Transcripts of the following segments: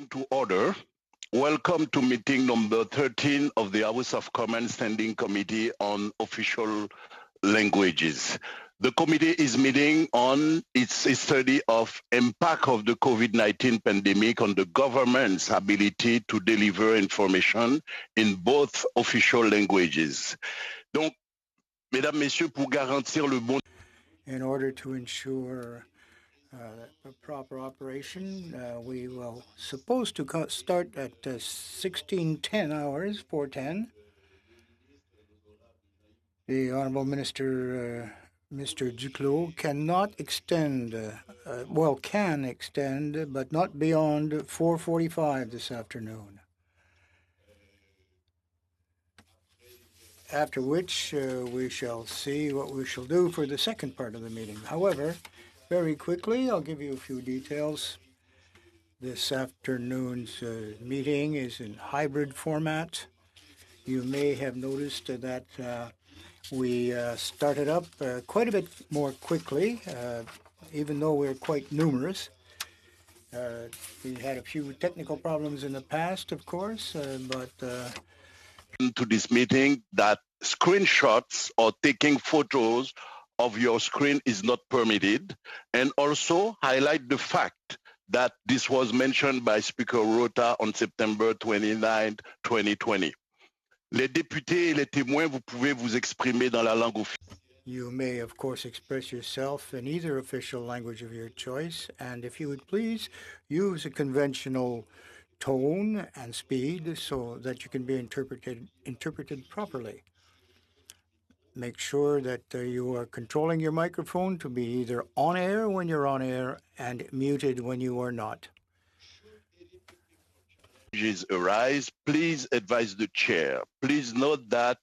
Meeting to order. Welcome to meeting number 13 of the House of Commons Standing Committee on Official Languages. The committee is meeting on its study of impact of the COVID-19 pandemic on the government's ability to deliver information in both official languages. Donc, mesdames, messieurs, pour garantir le bon... In order to ensure a proper operation, we will supposed to start at 1610 hours, 410. The Honorable Minister, Mr. Duclos, cannot extend, can extend, but not beyond 4:45 this afternoon. After which we shall see what we shall do for the second part of the meeting. However, very quickly, I'll give you a few details. This afternoon's meeting is in hybrid format. You may have noticed that we started up quite a bit more quickly, even though we're quite numerous. We had a few technical problems in the past, of course, but... to this meeting that screenshots or taking photos of your screen is not permitted, and also highlight the fact that this was mentioned by Speaker Rota on September 29, 2020. Les députés et les témoins, vous pouvez vous exprimer dans la langue officielle. You may, of course, express yourself in either official language of your choice, and if you would please, use a conventional tone and speed so that you can be interpreted properly. Make sure that you are controlling your microphone to be either on air when you're on air and muted when you are not. Arise, please advise the chair. Please note that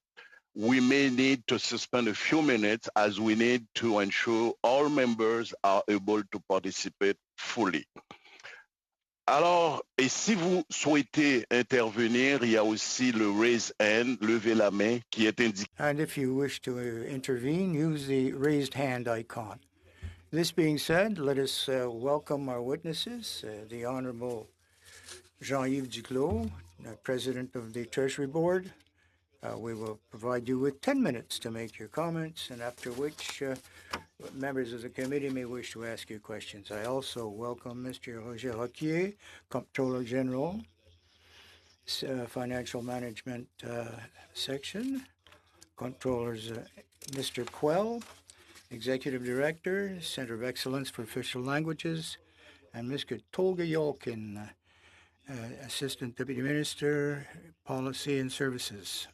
we may need to suspend a few minutes as we need to ensure all members are able to participate fully. Alors, et si vous souhaitez intervenir, il y a aussi le raise hand, lever la main, qui est indiqué. And if you wish to intervene, use the raised hand icon. This being said, let us welcome our witnesses, the Honorable Jean-Yves Duclos, President of the Treasury Board. We will provide you with 10 minutes to make your comments, and after which members of the committee may wish to ask you questions. I also welcome Mr. Roger Roquier, Comptroller General, Financial Management Section, Controllers Mr. Quell, Executive Director, Center of Excellence for Official Languages, and Mr. Tolga Yolkin, Assistant Deputy Minister, Policy and Services.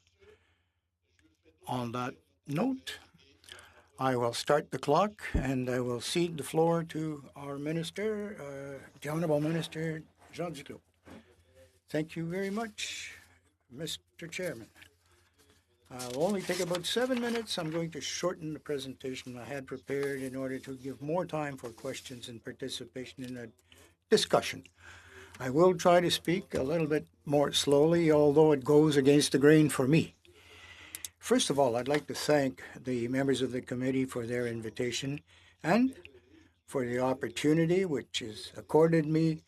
On that note, I will start the clock and I will cede the floor to our Minister, the Honourable Minister Jean Duclos. Thank you very much, Mr. Chairman. I'll only take about 7 minutes. I'm going to shorten the presentation I had prepared in order to give more time for questions and participation in a discussion. I will try to speak a little bit more slowly, although it goes against the grain for me. First of all, I'd like to thank the members of the committee for their invitation and for the opportunity which is afforded me,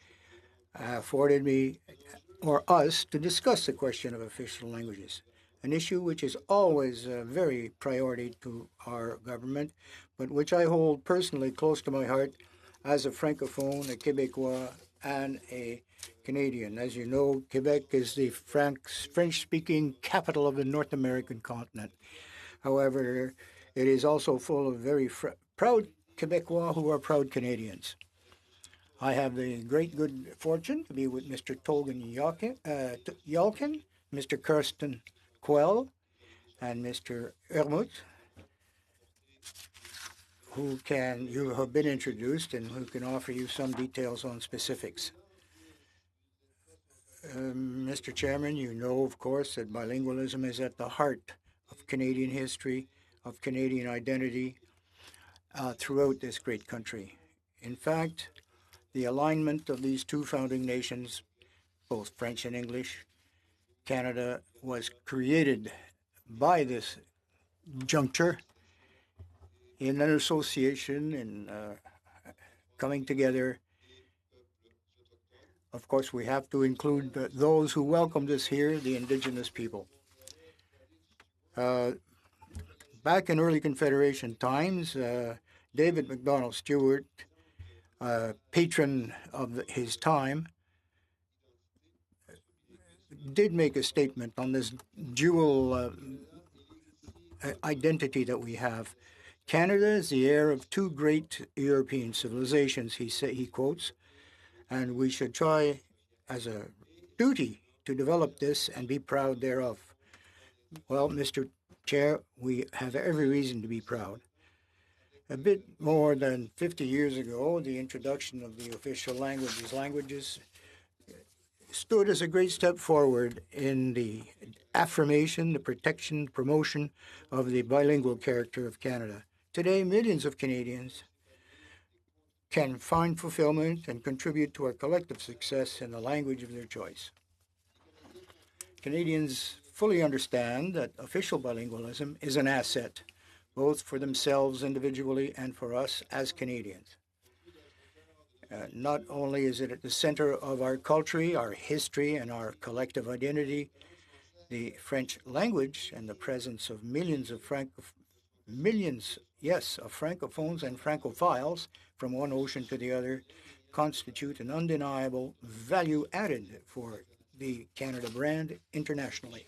or us, to discuss the question of official languages, an issue which is always a very priority to our government, but which I hold personally close to my heart as a Francophone, a Québécois, and a Canadian. As you know, Quebec is the French-speaking capital of the North American continent. However, it is also full of very proud Québécois who are proud Canadians. I have the great good fortune to be with Mr. Tolga Yolkin, Mr. Kirsten Quell, and Mr. Hermut, you have been introduced and who can offer you some details on specifics. Mr. Chairman, you know, of course, that bilingualism is at the heart of Canadian history, of Canadian identity throughout this great country. In fact, the alignment of these two founding nations, both French and English, Canada, was created by this juncture in an association and coming together Of course, we have to include those who welcomed us here, the indigenous people. Back in early Confederation times, David McDonald Stewart, patron of his time, did make a statement on this dual identity that we have. Canada is the heir of two great European civilizations, he quotes, and we should try as a duty to develop this and be proud thereof. Well, Mr. Chair, we have every reason to be proud. A bit more than 50 years ago, the introduction of the official languages stood as a great step forward in the affirmation, the protection, promotion of the bilingual character of Canada. Today, millions of Canadians can find fulfillment and contribute to our collective success in the language of their choice. Canadians fully understand that official bilingualism is an asset, both for themselves individually and for us as Canadians. Not only is it at the center of our culture, our history, and our collective identity, the French language and the presence of millions of francophones and francophiles from one ocean to the other constitute an undeniable value added for the Canada brand internationally.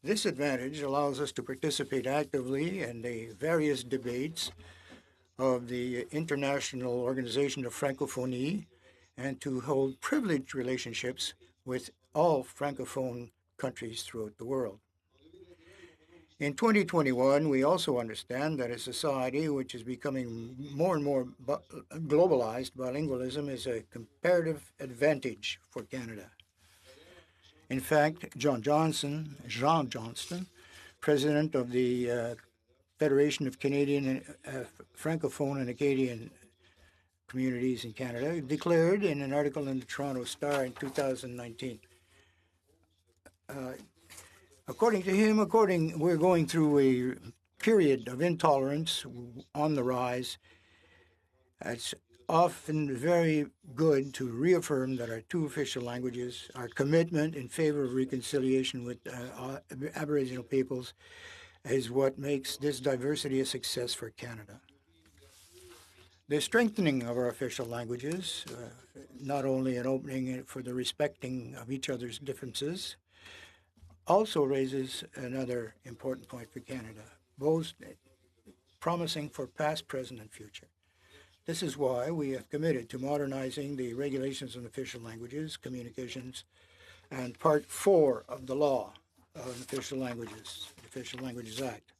This advantage allows us to participate actively in the various debates of the International Organization of Francophonie and to hold privileged relationships with all Francophone countries throughout the world. In 2021, we also understand that a society which is becoming more and more globalized, bilingualism is a comparative advantage for Canada. In fact, Jean Johnston, president of the Federation of Canadian Francophone and Acadian Communities in Canada, declared in an article in the Toronto Star in 2019. According to him, we're going through a period of intolerance on the rise. It's often very good to reaffirm that our two official languages, our commitment in favor of reconciliation with Aboriginal peoples, is what makes this diversity a success for Canada. The strengthening of our official languages, not only an opening for the respecting of each other's differences, also raises another important point for Canada, both promising for past, present, and future. This is why we have committed to modernizing the regulations on official languages, communications, and Part 4 of the law of official languages, the Official Languages Act.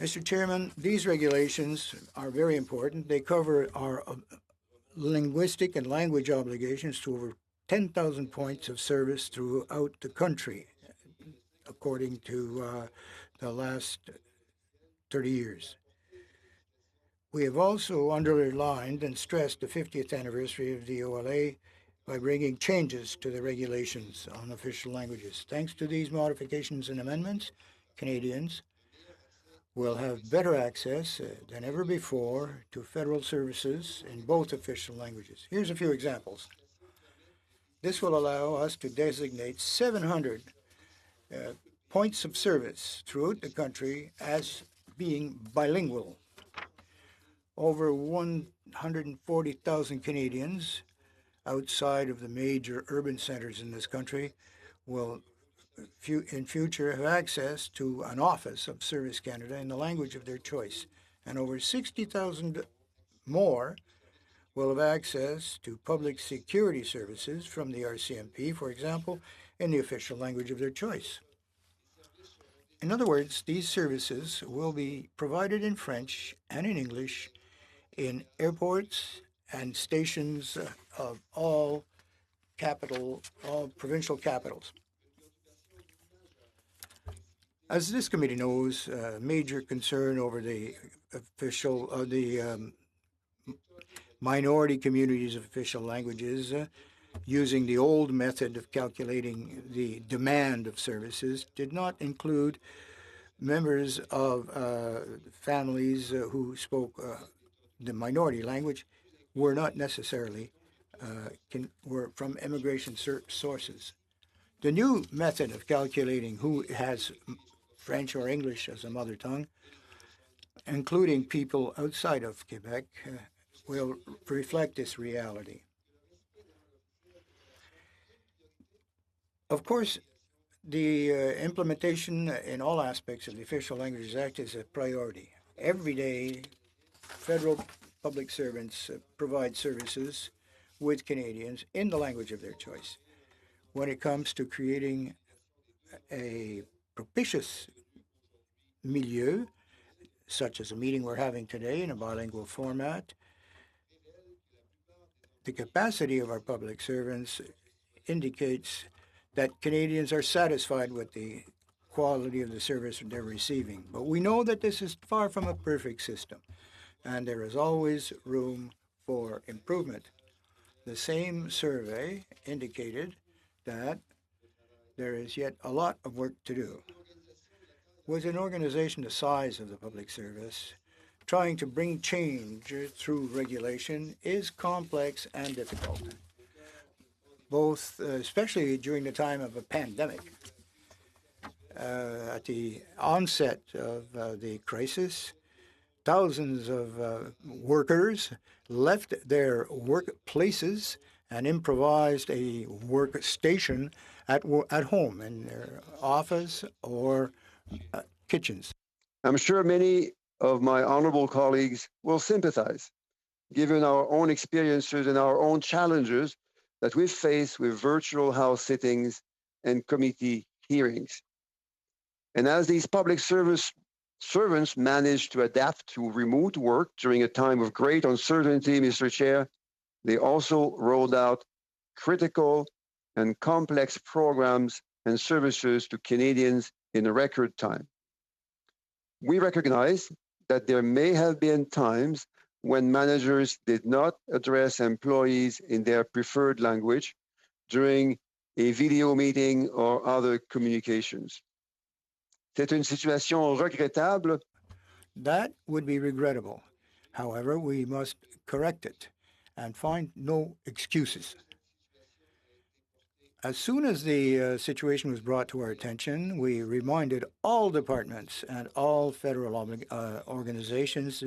Mr. Chairman, these regulations are very important. They cover our linguistic and language obligations to over 10,000 points of service throughout the country, according to the last 30 years. We have also underlined and stressed the 50th anniversary of the OLA by bringing changes to the regulations on official languages. Thanks to these modifications and amendments, Canadians will have better access than ever before to federal services in both official languages. Here's a few examples. This will allow us to designate 700 points of service throughout the country as being bilingual. Over 140,000 Canadians outside of the major urban centers in this country will in future have access to an office of Service Canada in the language of their choice, and over 60,000 more will have access to public security services from the RCMP, for example, in the official language of their choice. In other words, these services will be provided in French and in English in airports and stations of all provincial capitals. As this committee knows, major concern over the minority communities of official languages using the old method of calculating the demand of services did not include members of families who spoke the minority language were not necessarily were from immigration sources. The new method of calculating who has French or English as a mother tongue, including people outside of Quebec, will reflect this reality. Of course, the implementation in all aspects of the Official Languages Act is a priority. Every day, federal public servants provide services with Canadians in the language of their choice. When it comes to creating a propitious milieu, such as a meeting we're having today in a bilingual format, the capacity of our public servants indicates that Canadians are satisfied with the quality of the service they're receiving. But we know that this is far from a perfect system, and there is always room for improvement. The same survey indicated that there is yet a lot of work to do. With an organization the size of the public service, trying to bring change through regulation is complex and difficult, both especially during the time of a pandemic. At the onset of the crisis, thousands of workers left their workplaces and improvised a workstation at home in their office or kitchens. I'm sure many of my honorable colleagues will sympathize, given our own experiences and our own challenges that we face with virtual house sittings and committee hearings. And as these public servants manage to adapt to remote work during a time of great uncertainty, Mr. Chair, they also rolled out critical and complex programs and services to Canadians in a record time. We recognize that there may have been times when managers did not address employees in their preferred language during a video meeting or other communications. C'est une situation regrettable. That would be regrettable. However, we must correct it and find no excuses. As soon as the situation was brought to our attention, we reminded all departments and all federal organizations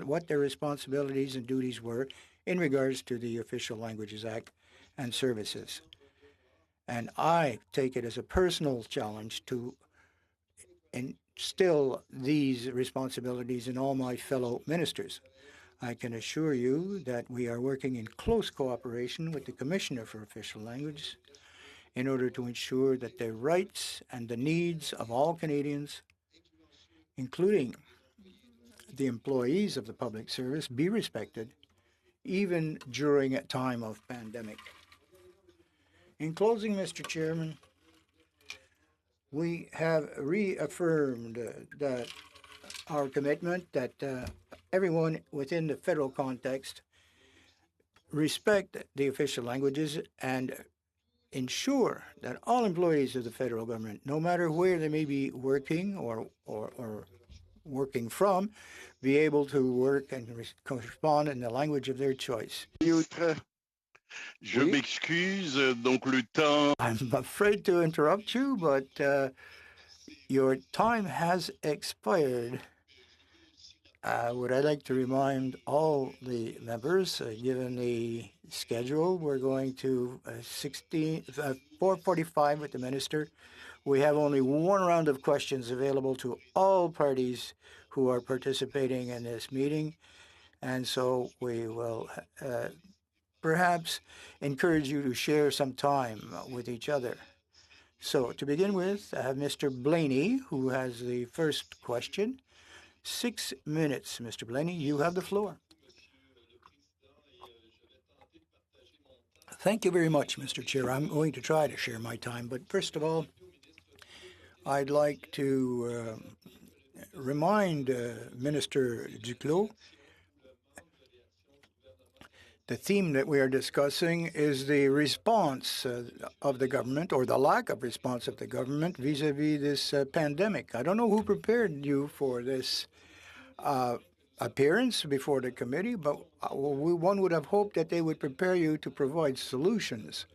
what their responsibilities and duties were in regards to the Official Languages Act and services. And I take it as a personal challenge to instill these responsibilities in all my fellow ministers. I can assure you that we are working in close cooperation with the Commissioner for Official Languages in order to ensure that the rights and the needs of all Canadians, including the employees of the public service, be respected, even during a time of pandemic. In closing, Mr. Chairman, we have reaffirmed that our commitment that everyone within the federal context respect the official languages and ensure that all employees of the federal government, no matter where they may be working or working from, be able to work and correspond in the language of their choice. Je m'excuse, donc le temps. I'm afraid to interrupt you, but your time has expired. Would I like to remind all the members, given the schedule, we're going to 4:45 with the minister. We have only one round of questions available to all parties who are participating in this meeting, and so we will perhaps encourage you to share some time with each other. So to begin with, I have Mr. Blaney, who has the first question. 6 minutes, Mr. Blaney. You have the floor. Thank you very much, Mr. Chair. I'm going to try to share my time, but first of all, I'd like to remind Minister Duclos the theme that we are discussing is the response of the government, or the lack of response of the government vis-a-vis this pandemic. I don't know who prepared you for this appearance before the committee, but one would have hoped that they would prepare you to provide solutions.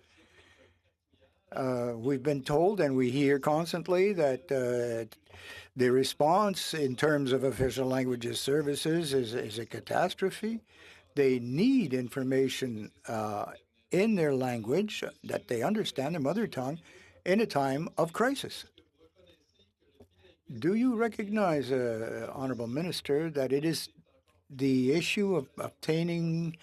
We've been told, and we hear constantly, that the response in terms of official languages services is a catastrophe. They need information in their language that they understand, their mother tongue, in a time of crisis. Do you recognize, Honorable Minister, that it is the issue of obtaining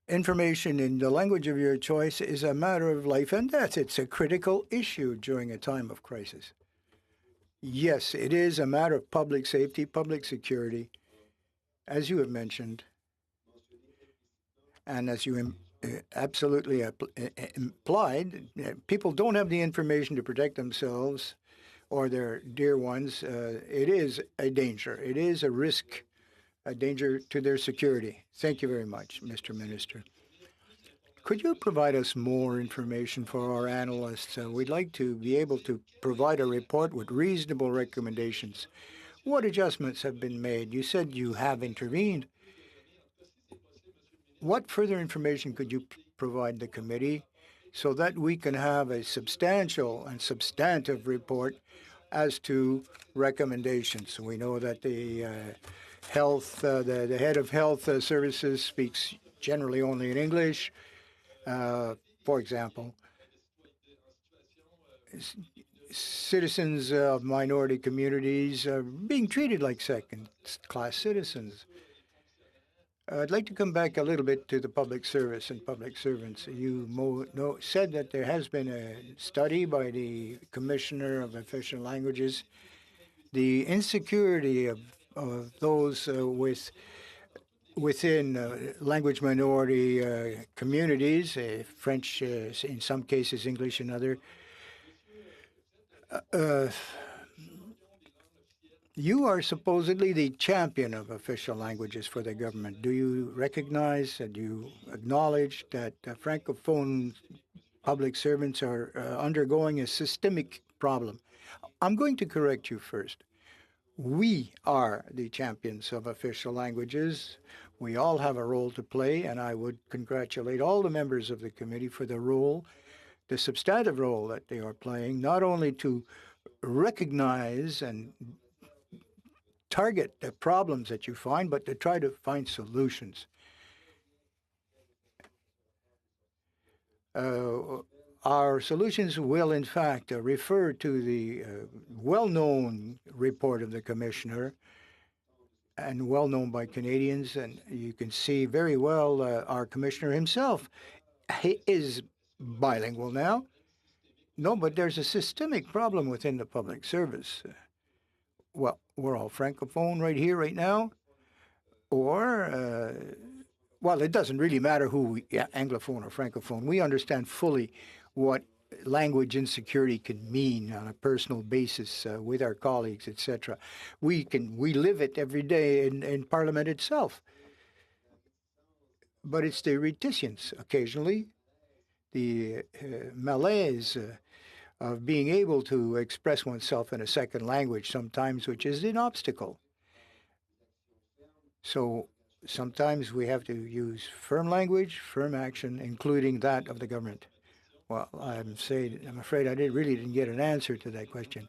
information in the language of your choice is a matter of life and death? It's a critical issue during a time of crisis. Yes, it is a matter of public safety, public security, as you have mentioned, and as you absolutely implied. People don't have the information to protect themselves or their dear ones. It is a danger. It is a risk, a danger to their security. Thank you very much, Mr. Minister. Could you provide us more information for our analysts? We'd like to be able to provide a report with reasonable recommendations. What adjustments have been made? You said you have intervened. What further information could you provide the committee so that we can have a substantial and substantive report as to recommendations? We know that the the head of health services speaks generally only in English. For example, citizens of minority communities are being treated like second-class citizens. I'd like to come back a little bit to the public service and public servants. You said that there has been a study by the Commissioner of Official Languages. The insecurity of those within language minority communities, French in some cases, English in other. You are supposedly the champion of official languages for the government. Do you recognize and you acknowledge that Francophone public servants are undergoing a systemic problem? I'm going to correct you first. We are the champions of official languages. We all have a role to play, and I would congratulate all the members of the committee for the role, the substantive role that they are playing, not only to recognize and target the problems that you find, but to try to find solutions. Our solutions will, in fact, refer to the well-known report of the Commissioner and well-known by Canadians, and you can see very well our Commissioner himself is bilingual now. No, but there's a systemic problem within the public service. Well, we're all Francophone right here, right now, or, well, it doesn't really matter who, Anglophone or Francophone. We understand fully what language insecurity can mean on a personal basis with our colleagues, etc. We live it every day in Parliament itself. But it's the reticence, occasionally, the malaise of being able to express oneself in a second language sometimes, which is an obstacle. So sometimes we have to use firm language, firm action, including that of the government. Well, I'm afraid I really didn't get an answer to that question.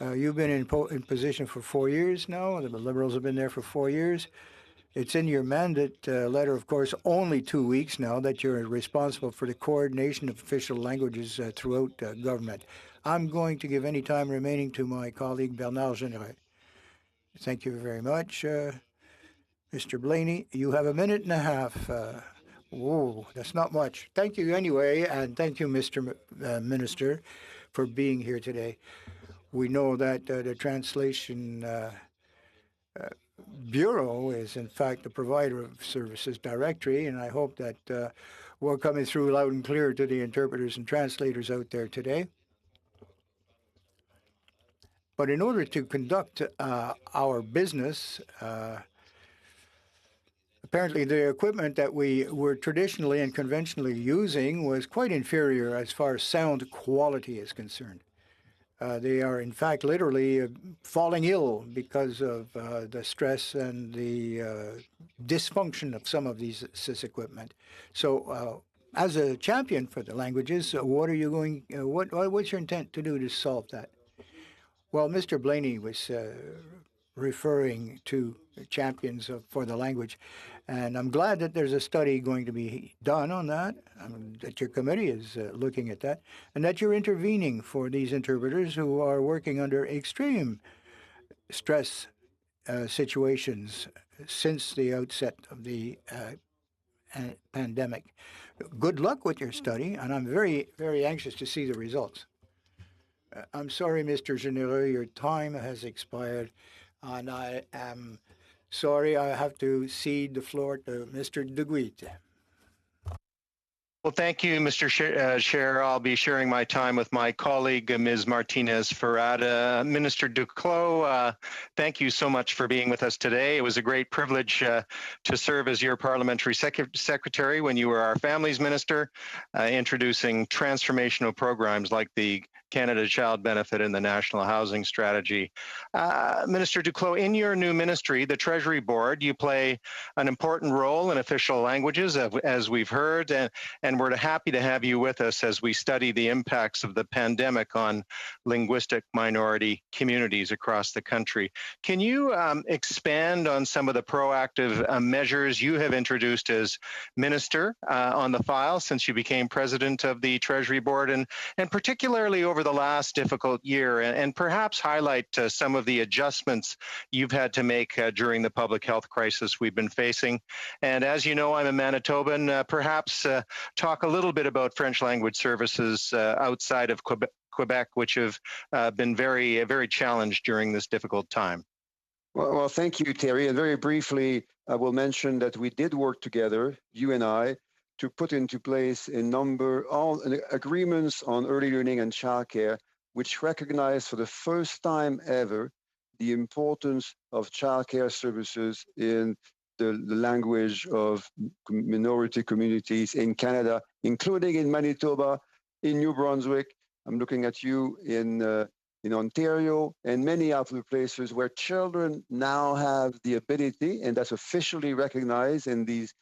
You've been in position for 4 years now. The Liberals have been there for 4 years. It's in your mandate letter, of course, only 2 weeks now that you're responsible for the coordination of official languages throughout government. I'm going to give any time remaining to my colleague Bernard Généreux. Thank you very much. Mr. Blaney, you have a minute and a half. Whoa, that's not much. Thank you anyway, and thank you, Mr. Minister, for being here today. We know that the translation Bureau is, in fact, the provider of services directory, and I hope that we're coming through loud and clear to the interpreters and translators out there today. But in order to conduct our business, apparently the equipment that we were traditionally and conventionally using was quite inferior as far as sound quality is concerned. They are, in fact, literally falling ill because of the stress and the dysfunction of some of this equipment. So, as a champion for the languages, what are you going? What's your intent to do to solve that? Well, Mr. Blaney was referring to champions for the language, and I'm glad that there's a study going to be done on that, that your committee is looking at that, and that you're intervening for these interpreters who are working under extreme stress situations since the outset of the pandemic. Good luck with your study, and I'm very, very anxious to see the results. I'm sorry, Mr. Généreux, your time has expired, and I am sorry I have to cede the floor to Mr. Duguid. Well, thank you, Mr. Chair. I'll be sharing my time with my colleague, Ms. Martinez-Ferrada. Minister Duclos, thank you so much for being with us today. It was a great privilege to serve as your parliamentary secretary when you were our families minister, introducing transformational programs like the Canada Child Benefit and the National Housing Strategy. Minister Duclos, in your new ministry, the Treasury Board, you play an important role in official languages, as we've heard, and we're happy to have you with us as we study the impacts of the pandemic on linguistic minority communities across the country. Can you expand on some of the proactive measures you have introduced as minister on the file since you became president of the Treasury Board, and particularly over the last difficult year, and perhaps highlight some of the adjustments you've had to make during the public health crisis we've been facing? And as you know, I'm a Manitoban. Perhaps talk a little bit about French language services outside of Quebec, which have been very, very challenged during this difficult time. Well, thank you, Terry. And very briefly, I will mention that we did work together, you and I, to put into place all agreements on early learning and childcare, which recognize for the first time ever the importance of childcare services in the language of minority communities in Canada, including in Manitoba, in New Brunswick. I'm looking at you in Ontario, and many other places where children now have the ability, and that's officially recognized in these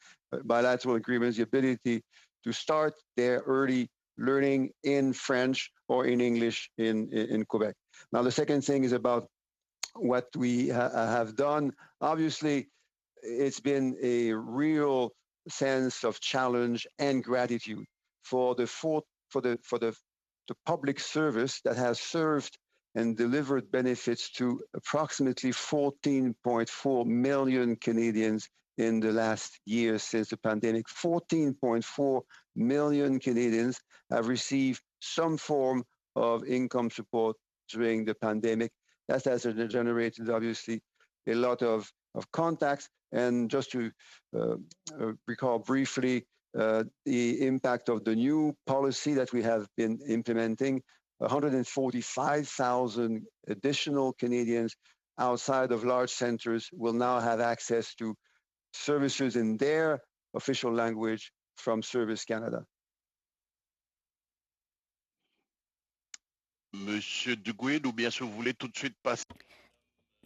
bilateral agreements, the ability to start their early learning in French or in English in Quebec. Now, the second thing is about what we have done. Obviously, it's been a real sense of challenge and gratitude for the public service that has served and delivered benefits to approximately 14.4 million Canadians in the last year since the pandemic. 14.4 million Canadians have received some form of income support during the pandemic. That has generated, obviously, a lot of contacts. And just to recall briefly the impact of the new policy that we have been implementing, 145,000 additional Canadians outside of large centers will now have access to services in their official language from Service Canada. Monsieur Duguid, ou bien si vous voulez tout de suite passer.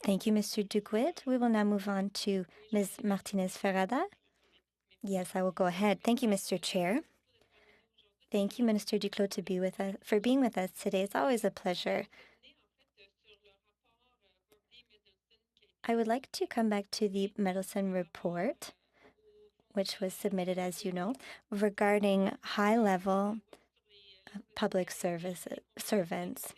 Thank you, Mr. Duguid. We will now move on to Ms. Martinez-Ferrada. Yes, I will go ahead. Thank you, Mr. Chair. Thank you, Minister Duclos, for being with us today. It's always a pleasure. I would like to come back to the medicine report, which was submitted, as you know, regarding high-level public servants.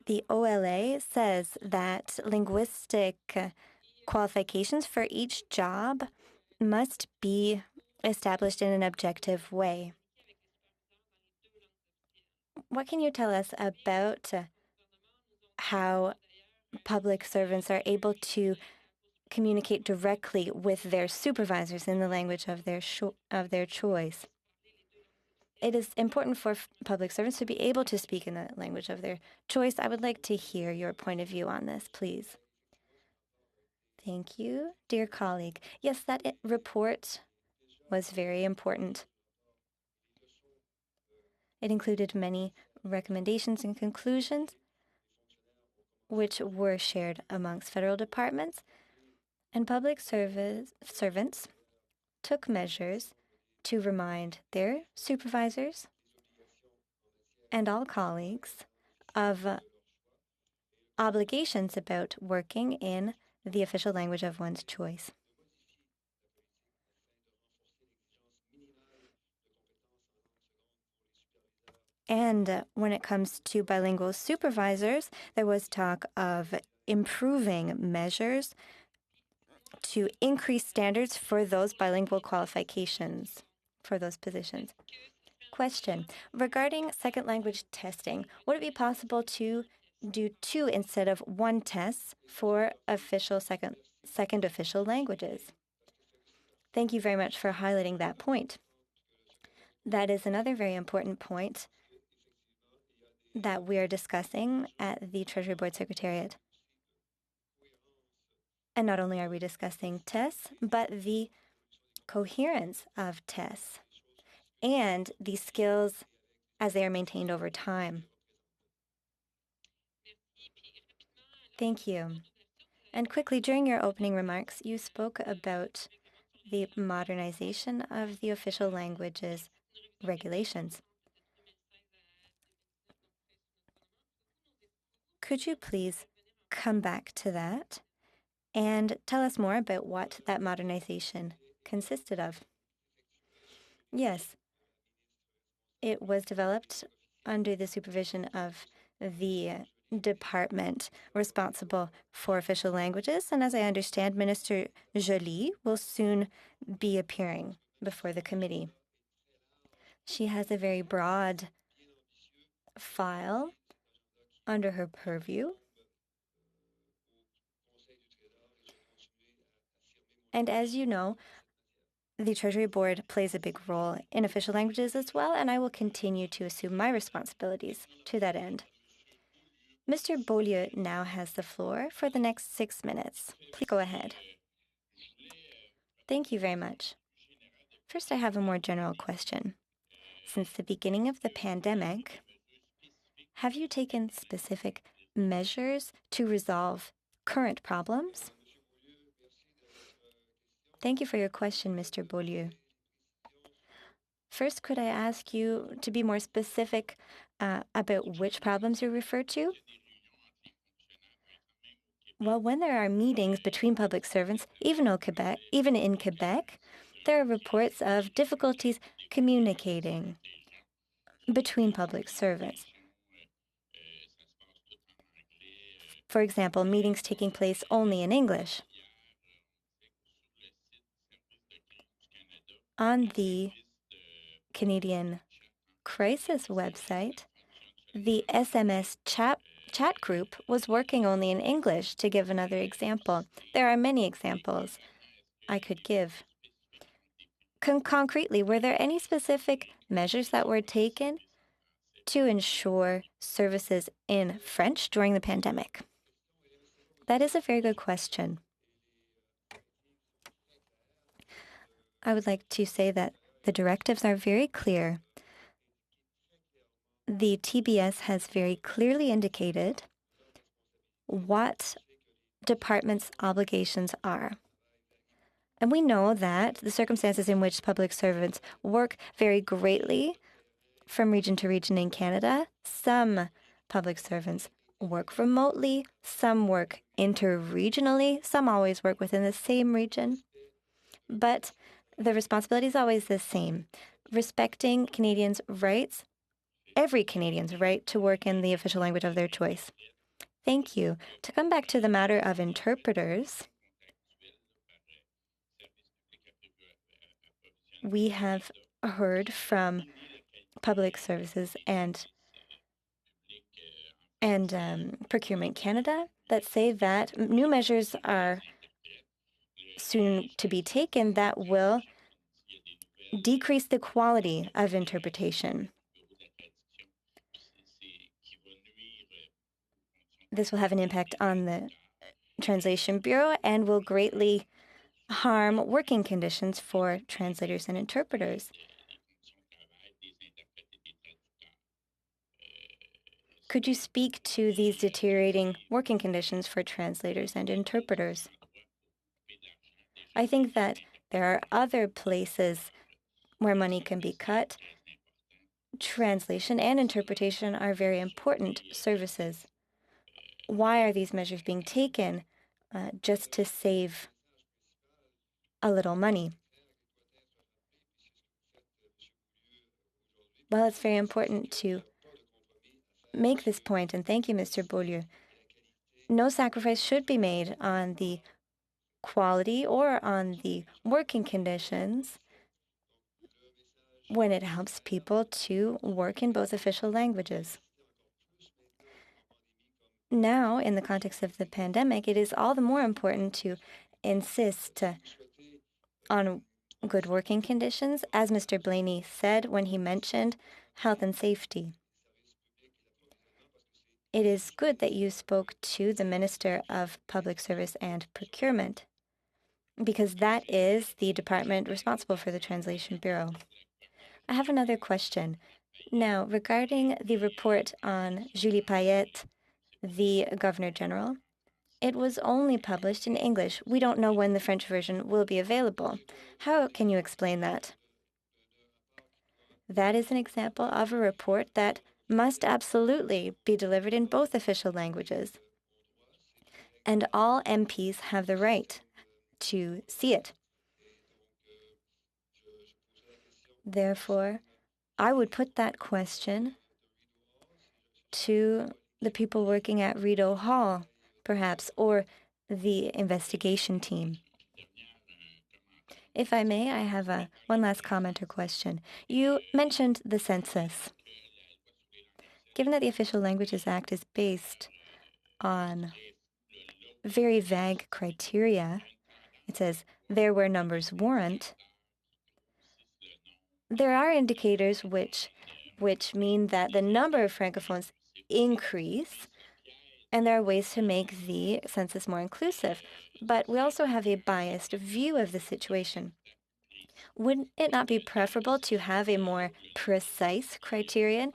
The OLA says that linguistic qualifications for each job must be established in an objective way. What can you tell us about how public servants are able to communicate directly with their supervisors in the language of their choice? It is important for public servants to be able to speak in the language of their choice. I would like to hear your point of view on this, please. Thank you, dear colleague. Yes, that report was very important. It included many recommendations and conclusions, which were shared amongst federal departments, and public servants took measures to remind their supervisors and all colleagues of obligations about working in the official language of one's choice. And when it comes to bilingual supervisors, there was talk of improving measures to increase standards for those bilingual qualifications for those positions. Question: regarding second language testing, would it be possible to do 2 instead of 1 tests for second official languages? Thank you very much for highlighting that point. That is another very important point that we are discussing at the Treasury Board Secretariat. And not only are we discussing tests, but the coherence of tests and the skills as they are maintained over time. Thank you. And quickly, during your opening remarks, you spoke about the modernization of the official languages regulations. Could you please come back to that and tell us more about what that modernization consisted of? Yes, it was developed under the supervision of the department responsible for official languages, and as I understand, Minister Joly will soon be appearing before the committee. She has a very broad file under her purview, and as you know, the Treasury Board plays a big role in official languages as well, and I will continue to assume my responsibilities to that end. Mr. Beaulieu now has the floor for the next 6 minutes. Please go ahead. Thank you very much. First, I have a more general question. Since the beginning of the pandemic, have you taken specific measures to resolve current problems? Thank you for your question, Mr. Beaulieu. First, could I ask you to be more specific about which problems you refer to? Well, when there are meetings between public servants, even in Quebec, there are reports of difficulties communicating between public servants. For example, meetings taking place only in English. On the Canadian Crisis website, the SMS chat group was working only in English, to give another example. There are many examples I could give. Concretely, were there any specific measures that were taken to ensure services in French during the pandemic? That is a very good question. I would like to say that the directives are very clear. The TBS has very clearly indicated what department's obligations are. And we know that the circumstances in which public servants work vary greatly from region to region in Canada. Some public servants work remotely, some work interregionally, some always work within the same region. But the responsibility is always the same: respecting Canadians' rights, every Canadian's right to work in the official language of their choice. Thank you. To come back to the matter of interpreters, we have heard from Public Services and Procurement Canada that say that new measures are soon to be taken that will decrease the quality of interpretation. This will have an impact on the Translation Bureau and will greatly harm working conditions for translators and interpreters. Could you speak to these deteriorating working conditions for translators and interpreters? I think that there are other places where money can be cut. Translation and interpretation are very important services. Why are these measures being taken just to save a little money? Well, it's very important to make this point, and thank you, Mr. Beaulieu. No sacrifice should be made on the quality or on the working conditions when it helps people to work in both official languages. Now, in the context of the pandemic, it is all the more important to insist on good working conditions, as Mr. Blaney said when he mentioned health and safety. It is good that you spoke to the Minister of Public Service and Procurement, because that is the department responsible for the Translation Bureau. I have another question. Now, regarding the report on Julie Payette, the Governor General, it was only published in English. We don't know when the French version will be available. How can you explain that? That is an example of a report that must absolutely be delivered in both official languages. And all MPs have the right to see it. Therefore, I would put that question to the people working at Rideau Hall, perhaps, or the investigation team. If I may, I have one last comment or question. You mentioned the census. Given that the Official Languages Act is based on very vague criteria, it says there where numbers warrant, there are indicators which mean that the number of Francophones increase, and there are ways to make the census more inclusive. But we also have a biased view of the situation. Would it not be preferable to have a more precise criterion?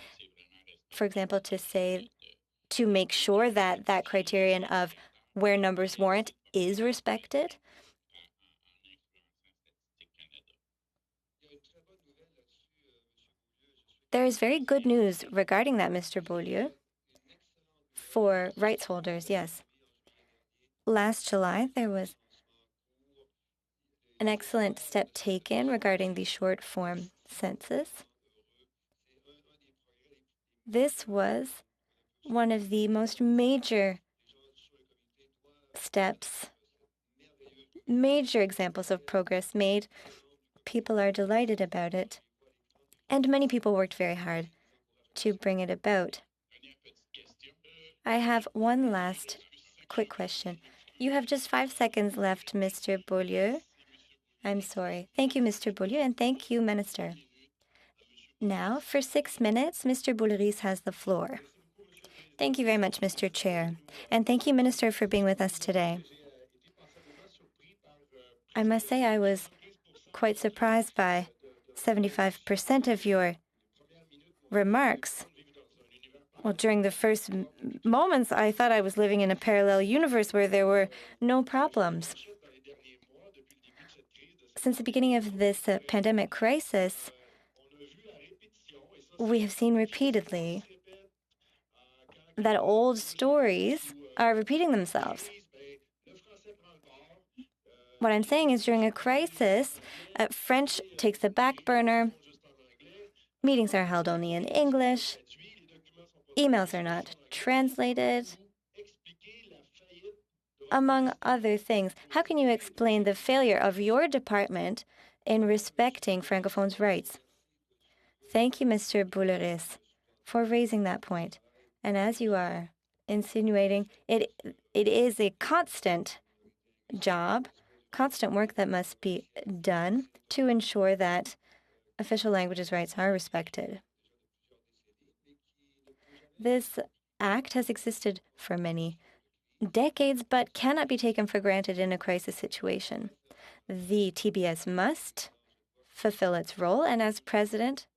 For example, to make sure that that criterion of where numbers warrant is respected? There is very good news regarding that, Mr. Beaulieu, for rights holders, yes. Last July, there was an excellent step taken regarding the short form census. This was one of the most major steps, major examples of progress made. People are delighted about it, and many people worked very hard to bring it about. I have one last quick question. You have just 5 seconds left, Mr. Beaulieu. I'm sorry. Thank you, Mr. Beaulieu, and thank you, Minister. Now, for 6 minutes, Mr. Boulris has the floor. Thank you very much, Mr. Chair, and thank you, Minister, for being with us today. I must say I was quite surprised by 75% of your remarks. Well, during the first moments, I thought I was living in a parallel universe where there were no problems. Since the beginning of this pandemic crisis, we have seen repeatedly that old stories are repeating themselves. What I'm saying is during a crisis, French takes the back burner, meetings are held only in English, emails are not translated, among other things. How can you explain the failure of your department in respecting Francophones' rights? Thank you, Mr. Boulris, for raising that point. And as you are insinuating, it is a constant job, constant work that must be done to ensure that official languages' rights are respected. This act has existed for many decades, but cannot be taken for granted in a crisis situation. The TBS must fulfill its role, and as president,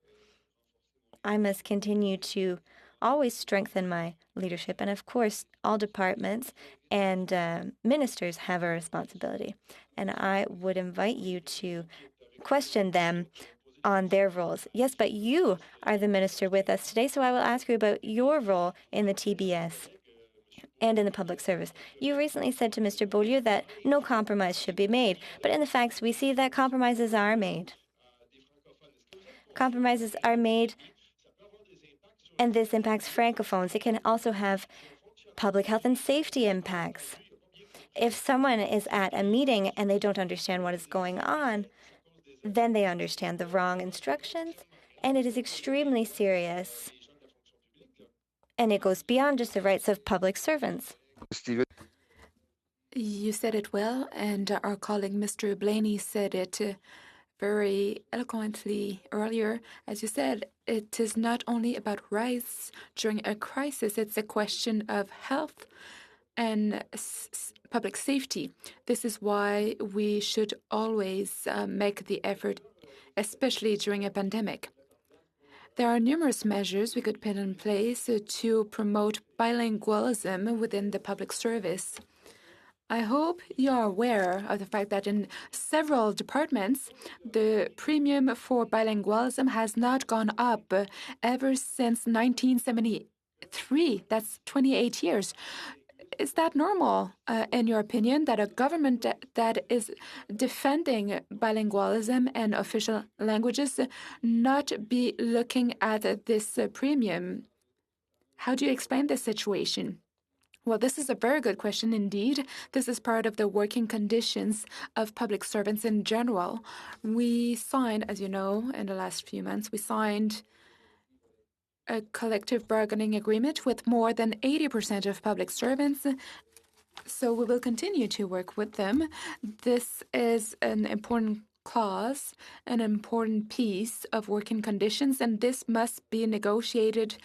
I must continue to always strengthen my leadership. And of course, all departments and ministers have a responsibility. And I would invite you to question them on their roles. Yes, but you are the minister with us today, so I will ask you about your role in the TBS and in the public service. You recently said to Mr. Beaulieu that no compromise should be made, but in the facts we see that compromises are made. Compromises are made, and this impacts francophones. It can also have public health and safety impacts. If someone is at a meeting and they don't understand what is going on, then they understand the wrong instructions, and it is extremely serious. And it goes beyond just the rights of public servants. Stephen. You said it well, and our colleague Mr. Blaney said it very eloquently earlier. As you said, it is not only about rights during a crisis, it's a question of health and public safety. This is why we should always make the effort, especially during a pandemic. There are numerous measures we could put in place to promote bilingualism within the public service. I hope you are aware of the fact that in several departments, the premium for bilingualism has not gone up ever since 1973. That's 28 years. Is that normal, in your opinion, that a government that is defending bilingualism and official languages not be looking at this premium? How do you explain this situation? Well, this is a very good question indeed. This is part of the working conditions of public servants in general. We signed, as you know, in the last few months, we signed a collective bargaining agreement with more than 80% of public servants. So we will continue to work with them. This is an important clause, an important piece of working conditions, and this must be negotiated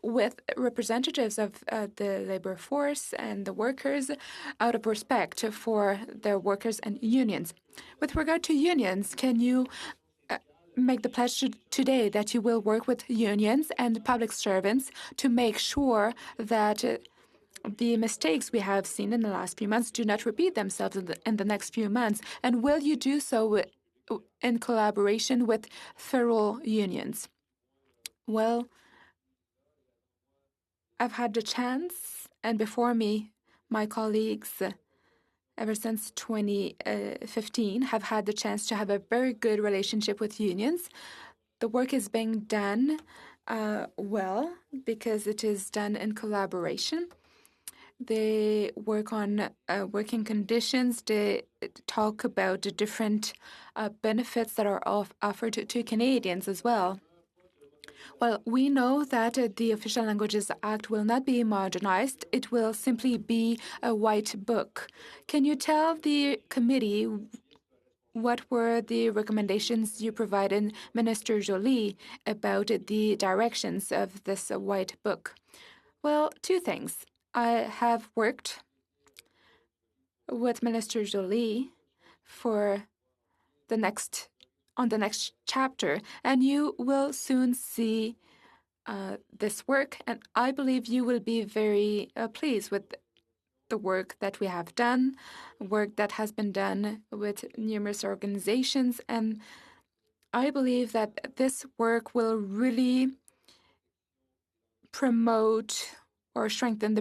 with representatives of the labor force and the workers out of respect for their workers and unions. With regard to unions, can you make the pledge today that you will work with unions and public servants to make sure that the mistakes we have seen in the last few months do not repeat themselves in the next few months? And will you do so in collaboration with federal unions? Well, I've had the chance, and before me, my colleagues, ever since 2015, have had the chance to have a very good relationship with unions. The work is being done well because it is done in collaboration. They work on working conditions. They talk about the different benefits that are offered to Canadians as well. Well, we know that the Official Languages Act will not be modernized. It will simply be a white book. Can you tell the committee what were the recommendations you provided Minister Joly about the directions of this white book? Well, two things. I have worked with Minister Joly on the next chapter, and you will soon see this work, and I believe you will be very pleased with the work that we have done, work that has been done with numerous organizations, and I believe that this work will really promote or strengthen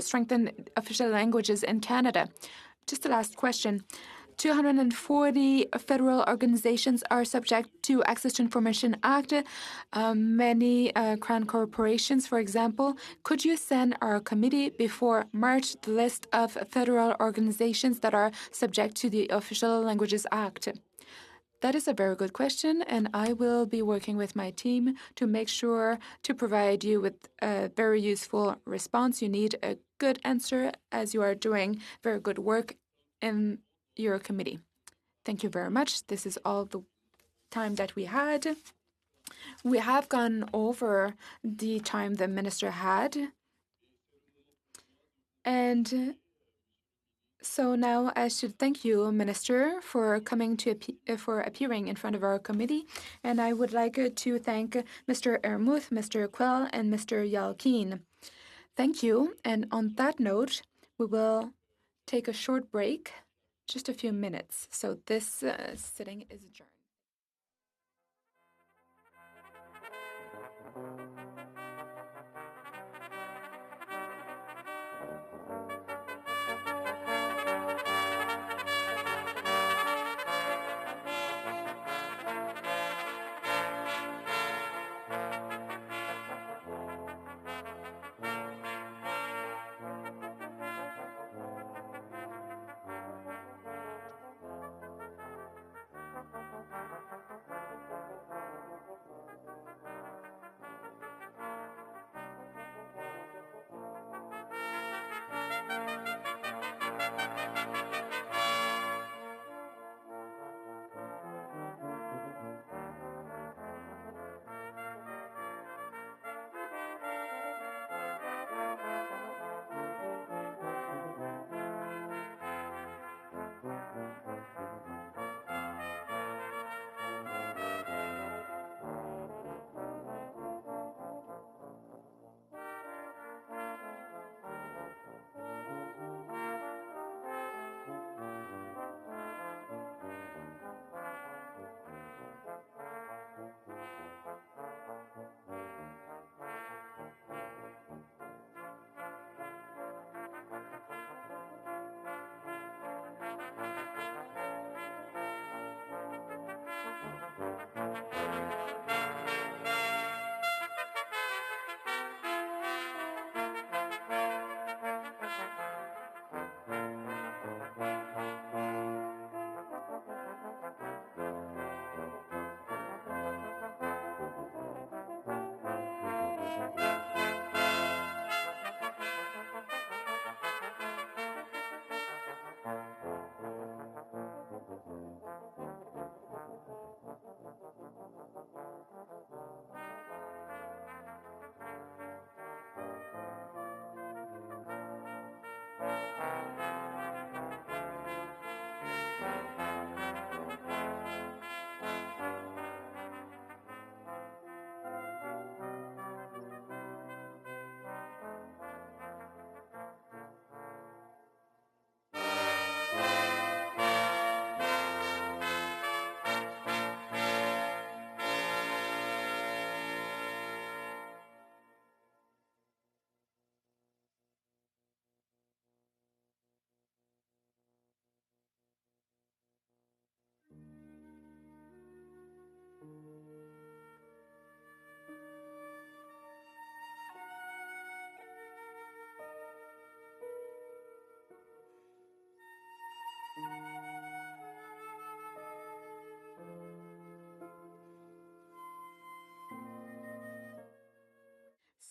strengthen official languages in Canada. Just the last question. 240 federal organizations are subject to Access to Information Act. Many crown corporations, for example. Could you send our committee before March the list of federal organizations that are subject to the Official Languages Act? That is a very good question, and I will be working with my team to make sure to provide you with a very useful response. You need a good answer as you are doing very good work in your committee. Thank you very much. This is all the time that we had. We have gone over the time the minister had, and So now I should thank you, Minister, for coming to for appearing in front of our committee, and I would like to thank Mr. Ermuth, Mr. Quell, and Mr. Yalkeen. Thank you, and on that note, we will take a short break, just a few minutes. So this sitting is adjourned.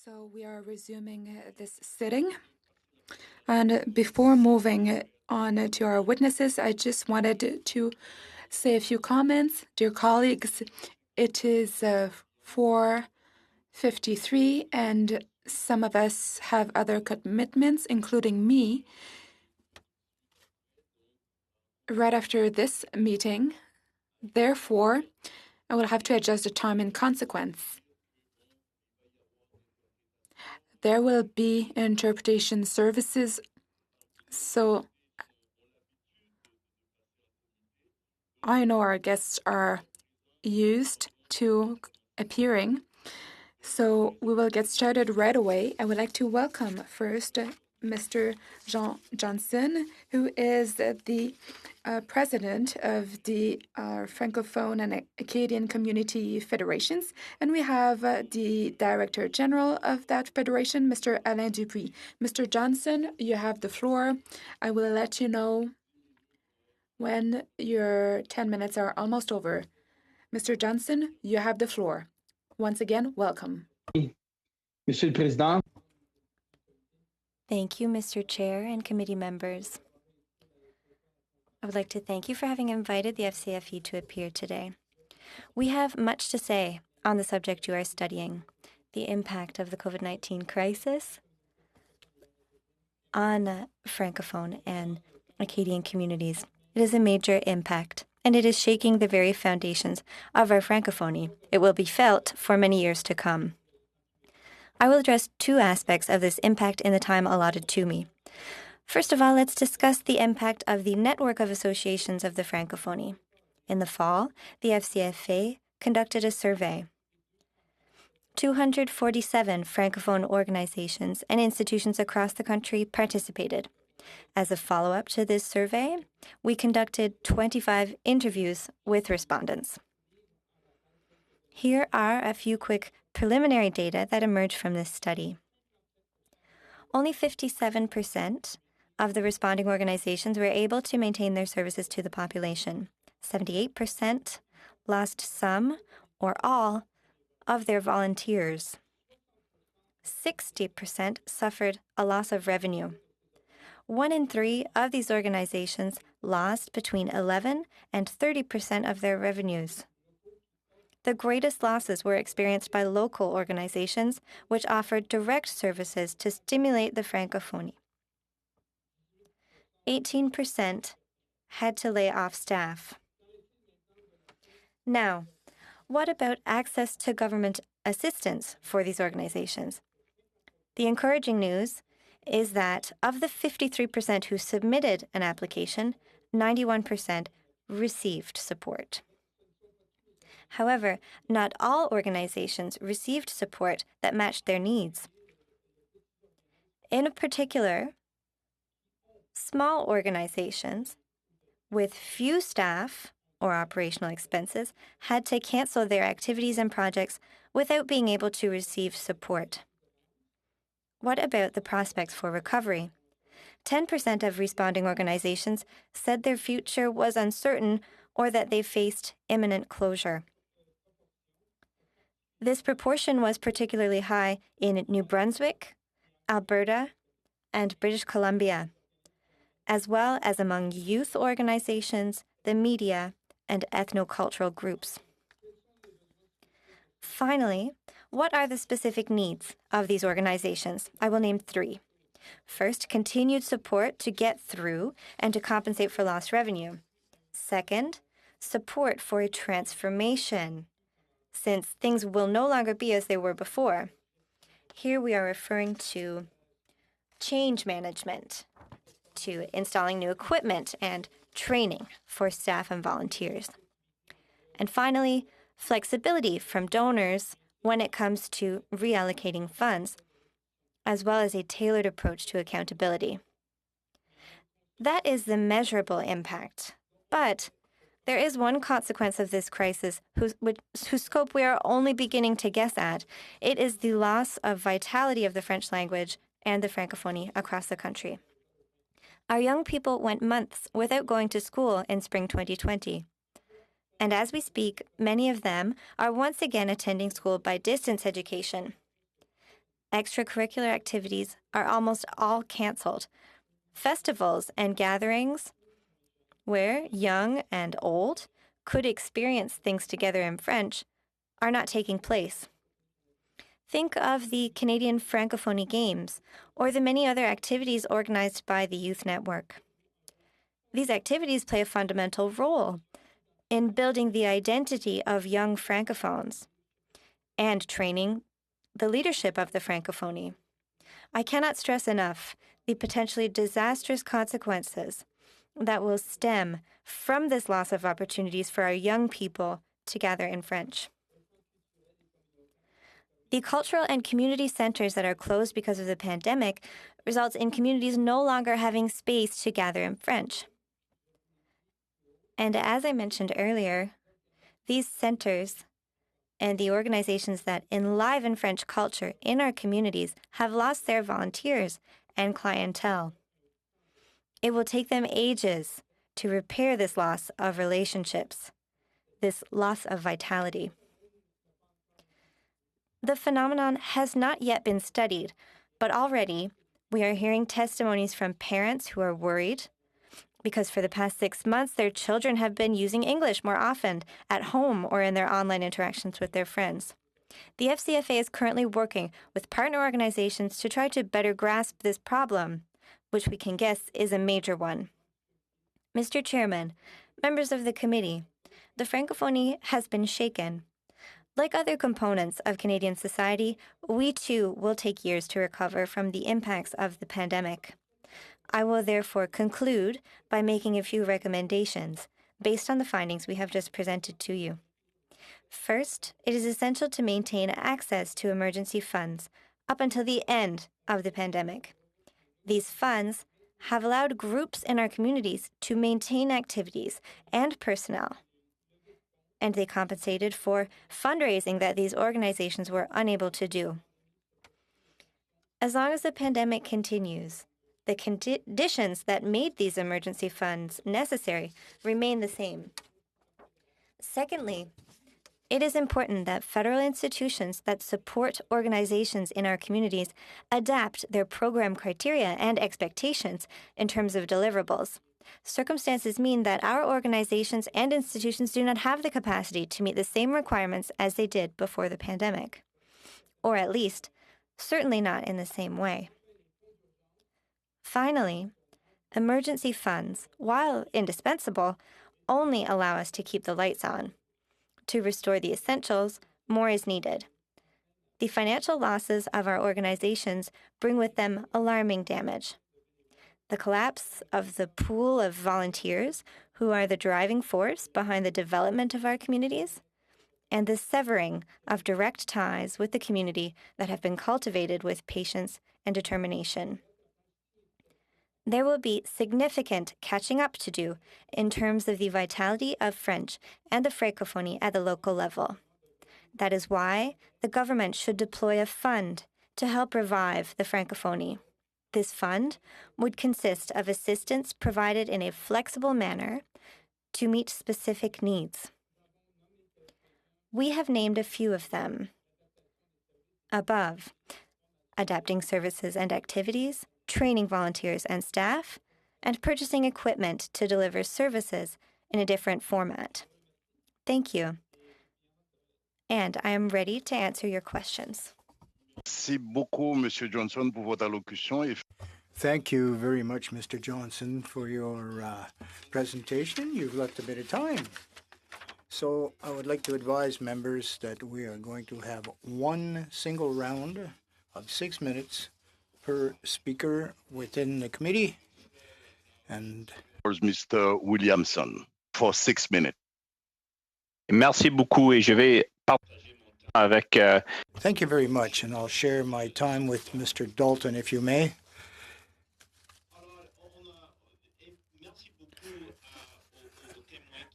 So we are resuming this sitting. And before moving on to our witnesses, I just wanted to say a few comments. Dear colleagues, it is 4:53, and some of us have other commitments, including me, right after this meeting. Therefore, I will have to adjust the time in consequence. There will be interpretation services, so I know our guests are used to appearing, so we will get started right away. I would like to welcome first Mr. Jean Johnson, who is the president of the Francophone and Acadian Community Federations, and we have the Director General of that federation, Mr. Alain Dupuis. Mr. Johnson, you have the floor. I will let you know when your 10 minutes are almost over. Mr. Johnson, you have the floor. Once again, welcome. Monsieur le Président. Thank you, Mr. Chair and committee members. I would like to thank you for having invited the FCFE to appear today. We have much to say on the subject you are studying, the impact of the COVID-19 crisis on Francophone and Acadian communities. It is a major impact, and it is shaking the very foundations of our Francophonie. It will be felt for many years to come. I will address two aspects of this impact in the time allotted to me. First of all, let's discuss the impact of the network of associations of the Francophonie. In the fall, the FCFA conducted a survey. 247 Francophone organizations and institutions across the country participated. As a follow-up to this survey, we conducted 25 interviews with respondents. Here are a few quick preliminary data that emerged from this study. Only 57% of the responding organizations were able to maintain their services to the population. 78% lost some or all of their volunteers. 60% suffered a loss of revenue. 1 in 3 of these organizations lost between 11 and 30% of their revenues. The greatest losses were experienced by local organizations, which offered direct services to stimulate the Francophonie. 18% had to lay off staff. Now, what about access to government assistance for these organizations? The encouraging news is that of the 53% who submitted an application, 91% received support. However, not all organizations received support that matched their needs. In particular, small organizations with few staff or operational expenses had to cancel their activities and projects without being able to receive support. What about the prospects for recovery? 10% of responding organizations said their future was uncertain or that they faced imminent closure. This proportion was particularly high in New Brunswick, Alberta, and British Columbia, as well as among youth organizations, the media, and ethnocultural groups. Finally, what are the specific needs of these organizations? I will name 3. First, continued support to get through and to compensate for lost revenue. Second, support for a transformation, since things will no longer be as they were before. Here we are referring to change management, to installing new equipment and training for staff and volunteers. And finally, flexibility from donors when it comes to reallocating funds, as well as a tailored approach to accountability. That is the measurable impact. But there is one consequence of this crisis whose scope we are only beginning to guess at. It is the loss of vitality of the French language and the Francophonie across the country. Our young people went months without going to school in spring 2020. And as we speak, many of them are once again attending school by distance education. Extracurricular activities are almost all canceled. Festivals and gatherings where young and old could experience things together in French are not taking place. Think of the Canadian Francophonie Games or the many other activities organized by the Youth Network. These activities play a fundamental role in building the identity of young Francophones and training the leadership of the Francophonie. I cannot stress enough the potentially disastrous consequences that will stem from this loss of opportunities for our young people to gather in French. The cultural and community centers that are closed because of the pandemic results in communities no longer having space to gather in French. And as I mentioned earlier, these centers and the organizations that enliven French culture in our communities have lost their volunteers and clientele. It will take them ages to repair this loss of relationships, this loss of vitality. The phenomenon has not yet been studied, but already we are hearing testimonies from parents who are worried because for the past 6 months, their children have been using English more often at home or in their online interactions with their friends. The FCFA is currently working with partner organizations to try to better grasp this problem, which we can guess is a major one. Mr. Chairman, members of the committee, the Francophonie has been shaken. Like other components of Canadian society, we too will take years to recover from the impacts of the pandemic. I will therefore conclude by making a few recommendations based on the findings we have just presented to you. First, it is essential to maintain access to emergency funds up until the end of the pandemic. These funds have allowed groups in our communities to maintain activities and personnel, and they compensated for fundraising that these organizations were unable to do. As long as the pandemic continues, the conditions that made these emergency funds necessary remain the same. Secondly, it is important that federal institutions that support organizations in our communities adapt their program criteria and expectations in terms of deliverables. Circumstances mean that our organizations and institutions do not have the capacity to meet the same requirements as they did before the pandemic, or at least, certainly not in the same way. Finally, emergency funds, while indispensable, only allow us to keep the lights on. To restore the essentials, more is needed. The financial losses of our organizations bring with them alarming damage. The collapse of the pool of volunteers who are the driving force behind the development of our communities, and the severing of direct ties with the community that have been cultivated with patience and determination. There will be significant catching up to do in terms of the vitality of French and the Francophonie at the local level. That is why the government should deploy a fund to help revive the Francophonie. This fund would consist of assistance provided in a flexible manner to meet specific needs. We have named a few of them above: adapting services and activities, training volunteers and staff, and purchasing equipment to deliver services in a different format. Thank you. And I am ready to answer your questions. Merci beaucoup, Monsieur Johnson, pour votre allocution. Thank you very much, Mr. Johnson, for your presentation. You've left a bit of time. So I would like to advise members that we are going to have one single round of 6 minutes per speaker within the committee. And Mr. Williamson for 6 minutes. Merci beaucoup et je vais partager mon temps avec. Thank you very much, and I'll share my time with Mr. Dalton, if you may.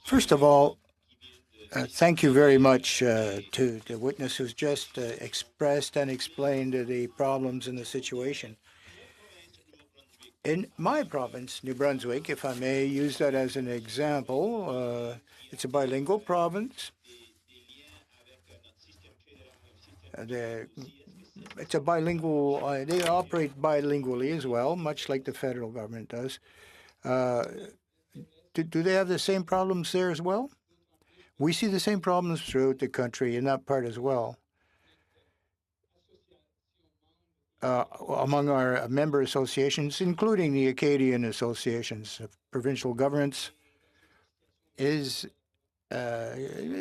First of all, thank you very much to the witness who's just expressed and explained the problems in the situation. In my province, New Brunswick, if I may use that as an example, it's a bilingual province. It's a bilingual, they operate bilingually as well, much like the federal government does. Do they have the same problems there as well? We see the same problems throughout the country in that part as well. Among our member associations, including the Acadian associations of provincial governments, is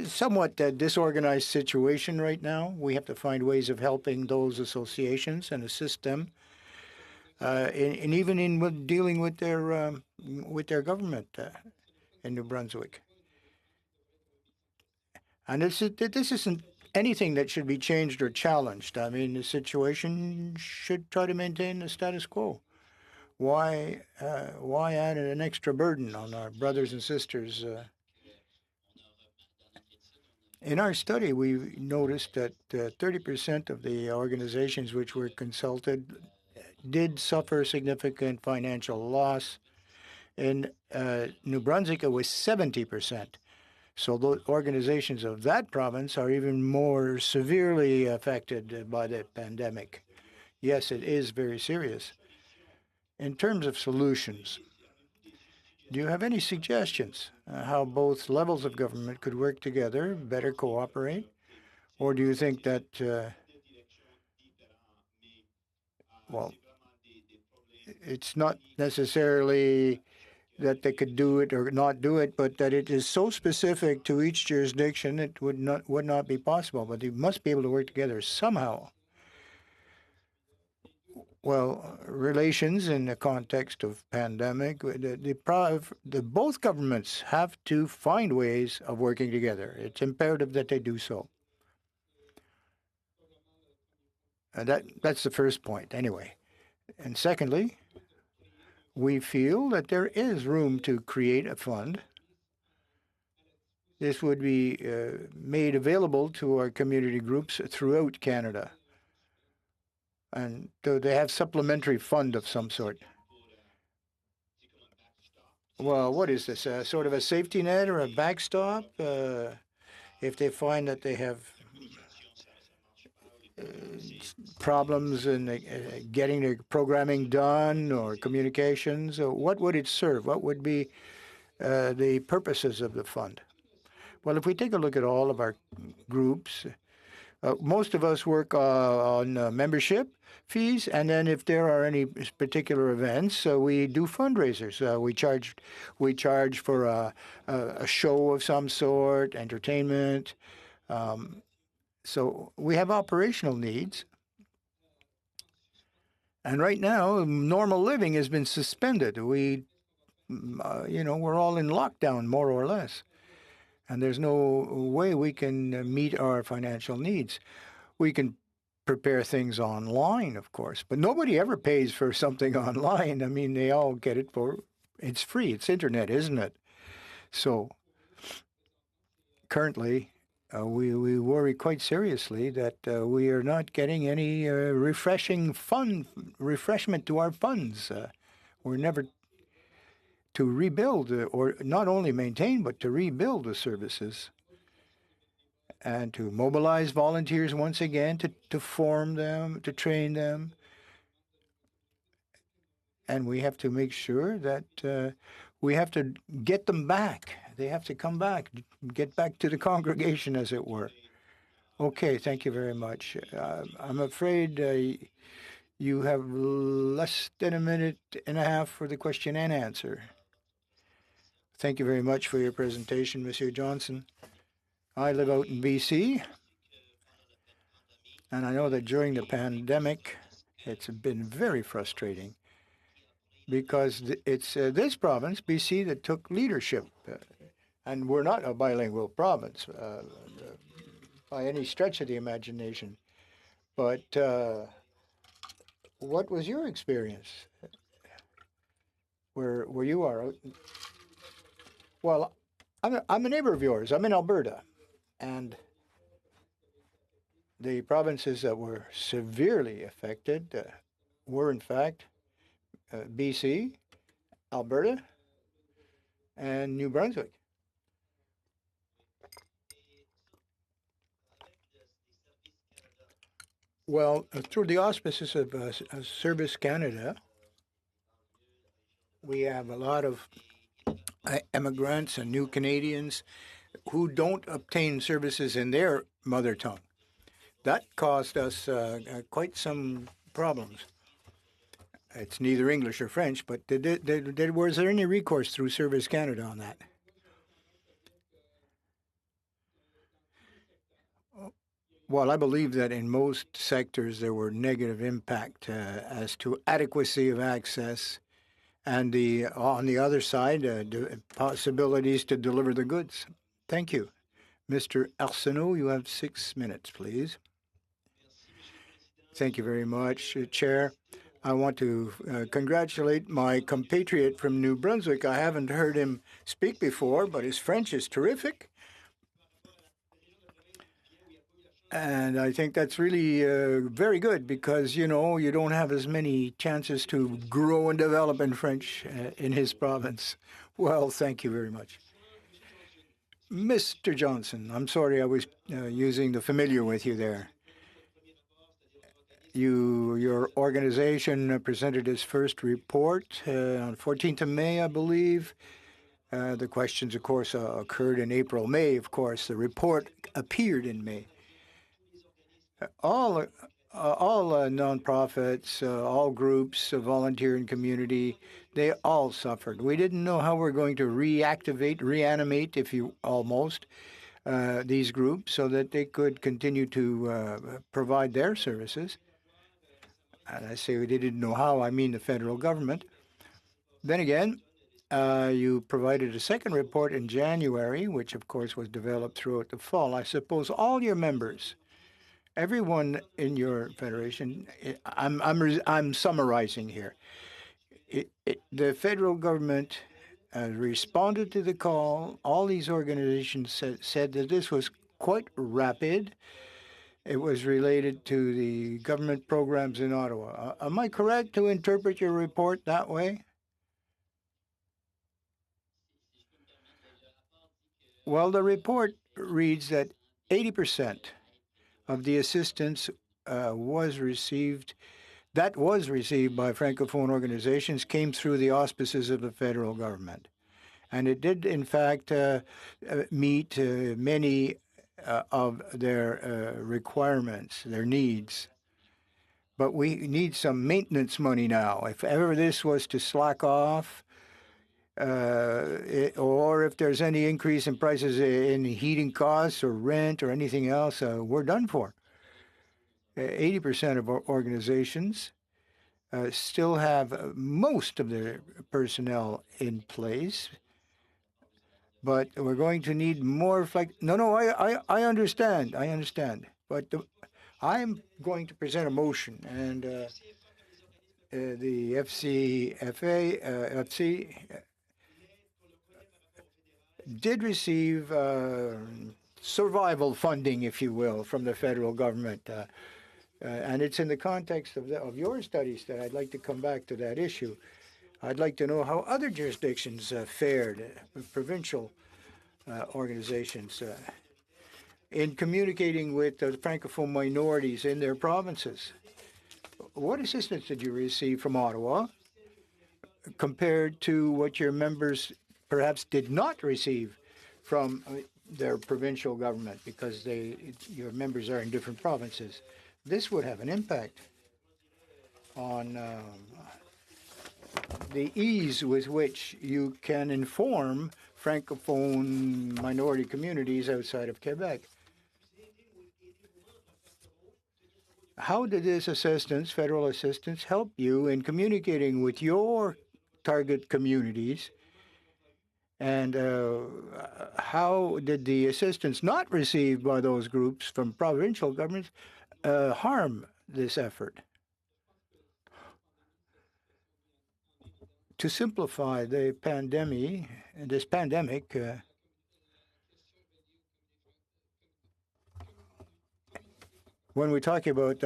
somewhat a disorganized situation right now. We have to find ways of helping those associations and assist them, and even in dealing with their government in New Brunswick. And this isn't anything that should be changed or challenged. I mean, the situation should try to maintain the status quo. Why add an extra burden on our brothers and sisters? In our study, we noticed that 30% of the organizations which were consulted did suffer significant financial loss. In New Brunswick, it was 70%. So the organizations of that province are even more severely affected by the pandemic. Yes, it is very serious. In terms of solutions, do you have any suggestions how both levels of government could work together, better cooperate? Or do you think that, well, it's not necessarily that they could do it or not do it, but that it is so specific to each jurisdiction, it would not be possible. But they must be able to work together somehow. Well, relations in the context of pandemic, both governments have to find ways of working together. It's imperative that they do so. That's the first point, anyway. And secondly, we feel that there is room to create a fund. This would be made available to our community groups throughout Canada. And do they have supplementary fund of some sort? Well, what is this? Sort of a safety net or a backstop? If they find that they have problems in getting their programming done or communications, what would it serve? What would be the purposes of the fund? Well, if we take a look at all of our groups, most of us work on membership fees, and then if there are any particular events, we do fundraisers. We charge for a show of some sort, entertainment. So we have operational needs. And right now, normal living has been suspended. We're all in lockdown, more or less. And there's no way we can meet our financial needs. We can prepare things online, of course, but nobody ever pays for something online. I mean, they all get it it's free. It's internet, isn't it? So currently, we worry quite seriously that we are not getting any refreshment to our funds. We're never to rebuild or not only maintain, but to rebuild the services and to mobilize volunteers once again, to form them, to train them. And we have to make sure that we have to get them back. They have to come back, get back to the congregation, as it were. Okay, thank you very much. I'm afraid you have less than a minute and a half for the question and answer. Thank you very much for your presentation, Monsieur Johnson. I live out in BC, and I know that during the pandemic, it's been very frustrating because it's this province, BC, that took leadership. And we're not a bilingual province by any stretch of the imagination. But what was your experience where you are? Well, I'm a neighbor of yours. I'm in Alberta. And the provinces that were severely affected were, in fact, BC, Alberta, and New Brunswick. Well, through the auspices of Service Canada, we have a lot of immigrants and new Canadians who don't obtain services in their mother tongue. That caused us quite some problems. It's neither English or French, but was there any recourse through Service Canada on that? Well, I believe that in most sectors there were negative impact as to adequacy of access, and on the other side, the possibilities to deliver the goods. Thank you. Mr. Arsenault, you have 6 minutes, please. Thank you very much, Chair. I want to congratulate my compatriot from New Brunswick. I haven't heard him speak before, but his French is terrific. And I think that's really very good because, you don't have as many chances to grow and develop in French in his province. Well, thank you very much. Mr. Johnson, I'm sorry I was using the familiar with you there. Your organization presented its first report on 14th of May, I believe. The questions, of course, occurred in April, May, of course. The report appeared in May. All nonprofits, all groups, volunteer and community, They all suffered. We didn't know how we're going to reanimate, if you almost, these groups so that they could continue to provide their services. And I say we didn't know how, I mean the federal government. Then again, you provided a second report in January, which of course was developed throughout the fall. I suppose all your members, everyone in your federation, I'm summarizing here. The federal government responded to the call. All these organizations said that this was quite rapid. It was related to the government programs in Ottawa. Am I correct to interpret your report that way? Well, the report reads that 80% of the assistance was received by Francophone organizations came through the auspices of the federal government. And it did, in fact, meet many of their requirements, their needs. But we need some maintenance money now. If ever this was to slack off, or if there's any increase in prices in heating costs or rent or anything else, we're done for. 80% of our organizations still have most of their personnel in place, but we're going to need more I understand. But I'm going to present a motion, and the FC did receive survival funding, if you will, from the federal government. And it's in the context of your studies that I'd like to come back to that issue. I'd like to know how other jurisdictions fared, provincial organizations, in communicating with the Francophone minorities in their provinces. What assistance did you receive from Ottawa compared to what your members perhaps did not receive from their provincial government, because your members are in different provinces? This would have an impact on the ease with which you can inform Francophone minority communities outside of Quebec. How did this assistance, federal assistance, help you in communicating with your target communities? And how did the assistance not received by those groups from provincial governments harm this effort? To simplify the pandemic, when we're talking about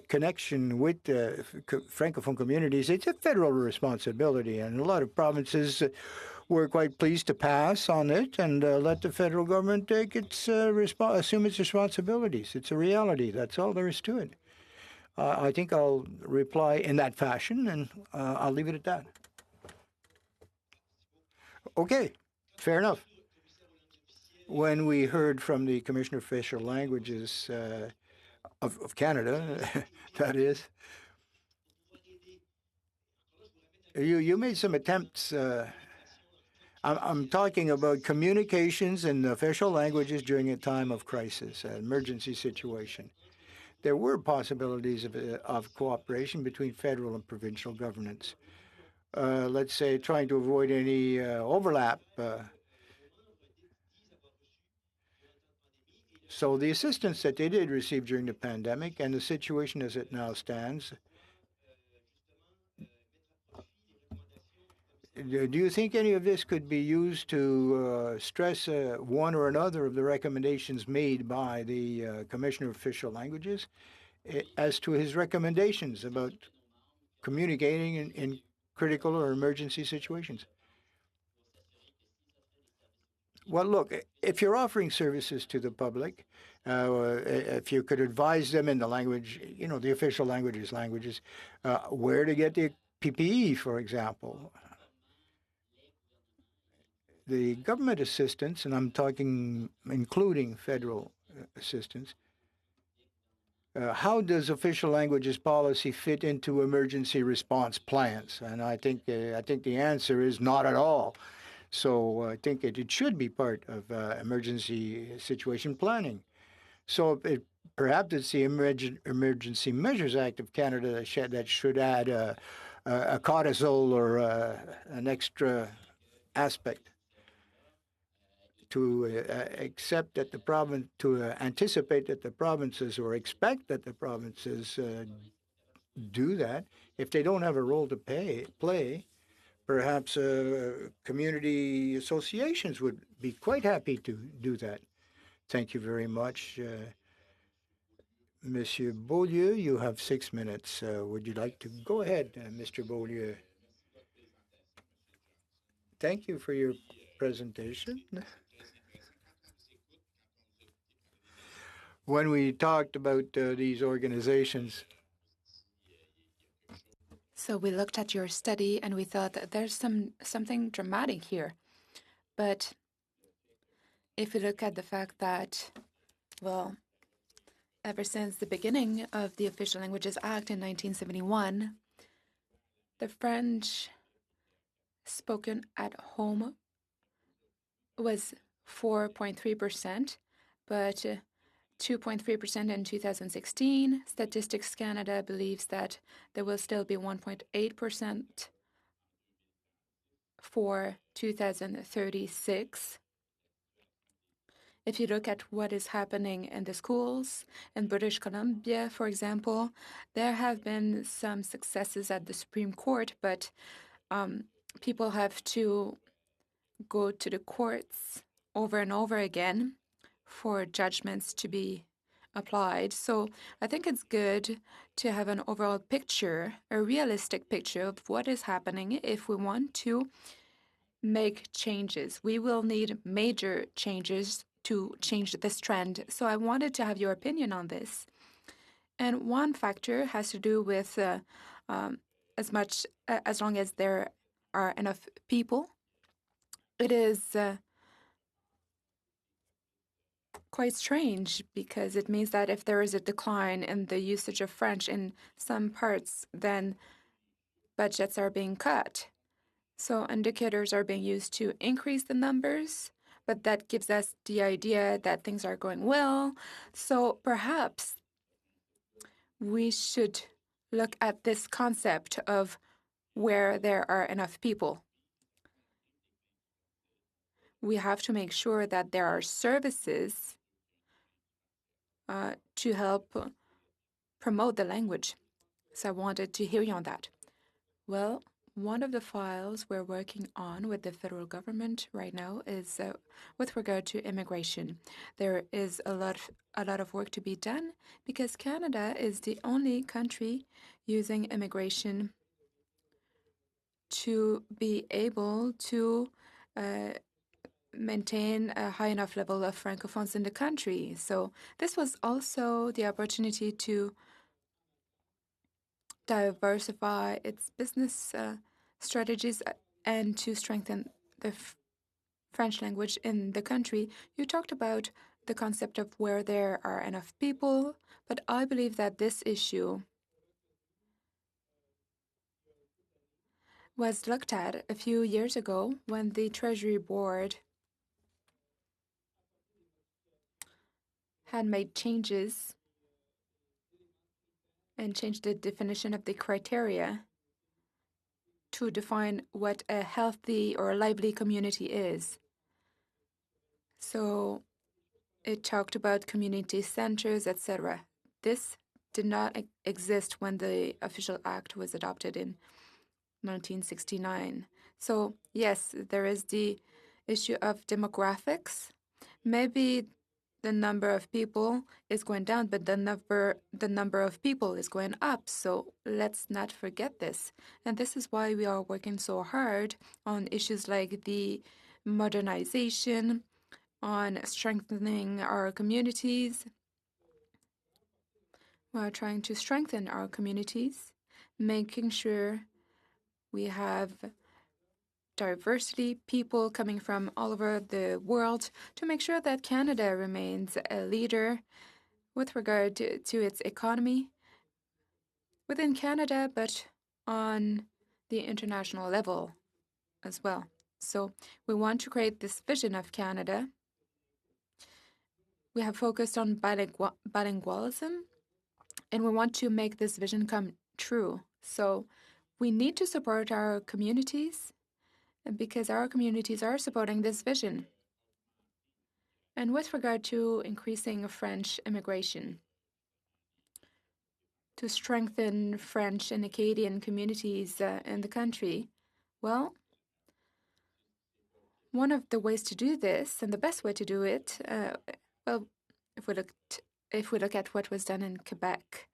connection with Francophone communities, it's a federal responsibility, and a lot of provinces were quite pleased to pass on it and let the federal government take assume its responsibilities. It's a reality. That's all there is to it. I think I'll reply in that fashion, and I'll leave it at that. Okay, fair enough. When we heard from the Commissioner of Official Languages of Canada, that is, you made some attempts. I'm talking about communications in official languages during a time of crisis, an emergency situation. There were possibilities of cooperation between federal and provincial governments. Let's say trying to avoid any overlap. So the assistance that they did receive during the pandemic and the situation as it now stands, do you think any of this could be used to stress one or another of the recommendations made by the Commissioner of Official Languages as to his recommendations about communicating in critical or emergency situations? Well, look, if you're offering services to the public, if you could advise them in the language, the official languages, where to get the PPE, for example. The government assistance, and I'm talking including federal assistance, how does official languages policy fit into emergency response plans? And I think the answer is not at all. So I think it should be part of emergency situation planning. So perhaps it's the Emergency Measures Act of Canada that should add a codicil or an extra aspect to accept that the province, to anticipate that the provinces or expect that the provinces do that. If they don't have a role to play, perhaps community associations would be quite happy to do that. Thank you very much. Monsieur Beaulieu, you have 6 minutes. Would you like to go ahead, Mr. Beaulieu? Thank you for your presentation. When we talked about these organizations, So we looked at your study and we thought that there's something dramatic here. But if we look at the fact that, well, ever since the beginning of the Official Languages Act in 1971, the French spoken at home was 4.3%, but 2.3% in 2016. Statistics Canada believes that there will still be 1.8% for 2036. If you look at what is happening in the schools in British Columbia, for example, there have been some successes at the Supreme Court, but people have to go to the courts over and over again for judgments to be applied. So I think it's good to have an overall picture, a realistic picture of what is happening if we want to make changes. We will need major changes to change this trend. So I wanted to have your opinion on this. And one factor has to do with as long as there are enough people. It is quite strange because it means that if there is a decline in the usage of French in some parts, then budgets are being cut. So indicators are being used to increase the numbers, but that gives us the idea that things are going well. So perhaps we should look at this concept of where there are enough people. We have to make sure that there are services to help promote the language. So I wanted to hear you on that. Well, one of the files we're working on with the federal government right now is with regard to immigration. There is a lot of work to be done because Canada is the only country using immigration to be able to maintain a high enough level of francophones in the country. So this was also the opportunity to diversify its business strategies and to strengthen the French language in the country. You talked about the concept of where there are enough people, but I believe that this issue was looked at a few years ago when the Treasury Board had made changes and changed the definition of the criteria to define what a healthy or lively community is. So it talked about community centers, etc. This did not exist when the official act was adopted in 1969. So yes, there is the issue of demographics. Maybe the number of people is going down, but the number of people is going up. So let's not forget this. And this is why we are working so hard on issues like the modernization, on strengthening our communities. We are trying to strengthen our communities, making sure we have diversity, people coming from all over the world, to make sure that Canada remains a leader with regard to its economy within Canada, but on the international level as well. So we want to create this vision of Canada. We have focused on bilingualism, and we want to make this vision come true. So we need to support our communities because our communities are supporting this vision. And with regard to increasing French immigration, to strengthen French and Acadian communities in the country, well, one of the ways to do this, and the best way to do it, well, if we look at what was done in Quebec,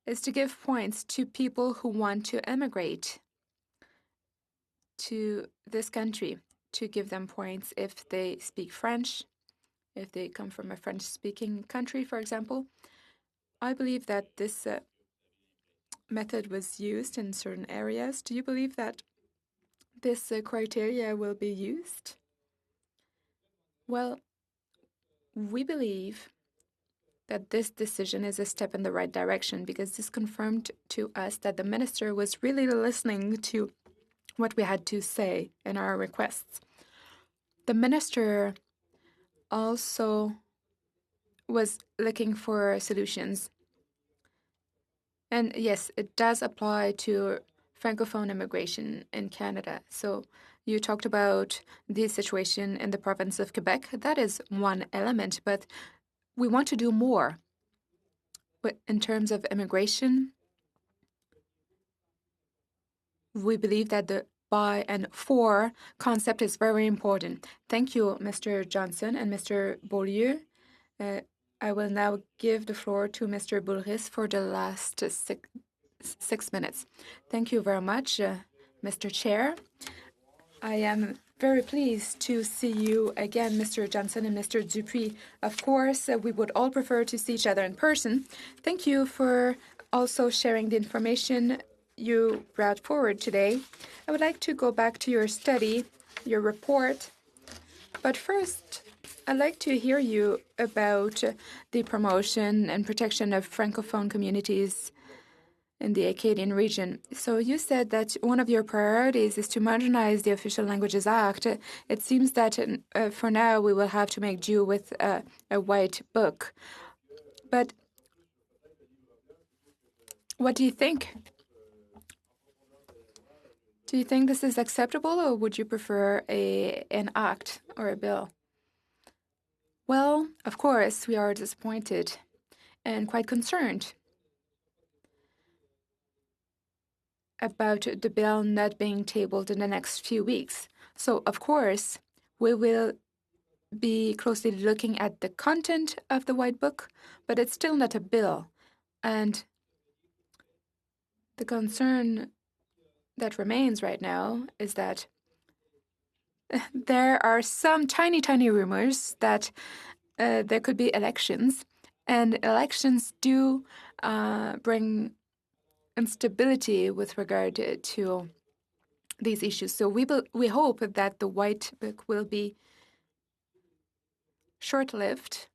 is to give points to people who want to emigrate to this country, to give them points if they speak French, if they come from a French-speaking country, for example. I believe that this method was used in certain areas. Do you believe that this criteria will be used? Well, we believe that this decision is a step in the right direction because this confirmed to us that the minister was really listening to what we had to say in our requests. The minister also was looking for solutions. And yes, it does apply to Francophone immigration in Canada. So you talked about the situation in the province of Quebec. That is one element, but we want to do more. But in terms of immigration, we believe that the by and for concept is very important. Thank you, Mr. Johnson and Mr. Beaulieu. I will now give the floor to Mr. Boulris for the last six minutes. Thank you very much, Mr. Chair. I am very pleased to see you again, Mr. Johnson and Mr. Dupuis. Of course, we would all prefer to see each other in person. Thank you for also sharing the information you brought forward today. I would like to go back to your study, your report. But first, I'd like to hear you about the promotion and protection of Francophone communities in the Acadian region. So you said that one of your priorities is to modernize the Official Languages Act. It seems that for now we will have to make do with a white book. But what do you think? Do you think this is acceptable, or would you prefer an act or a bill? Well, of course, we are disappointed and quite concerned about the bill not being tabled in the next few weeks. So, of course, we will be closely looking at the content of the White Book, but it's still not a bill. And the concern that remains right now is that there are some tiny rumors that there could be elections, and elections do bring instability with regard to these issues. So we hope that the White Book will be short-lived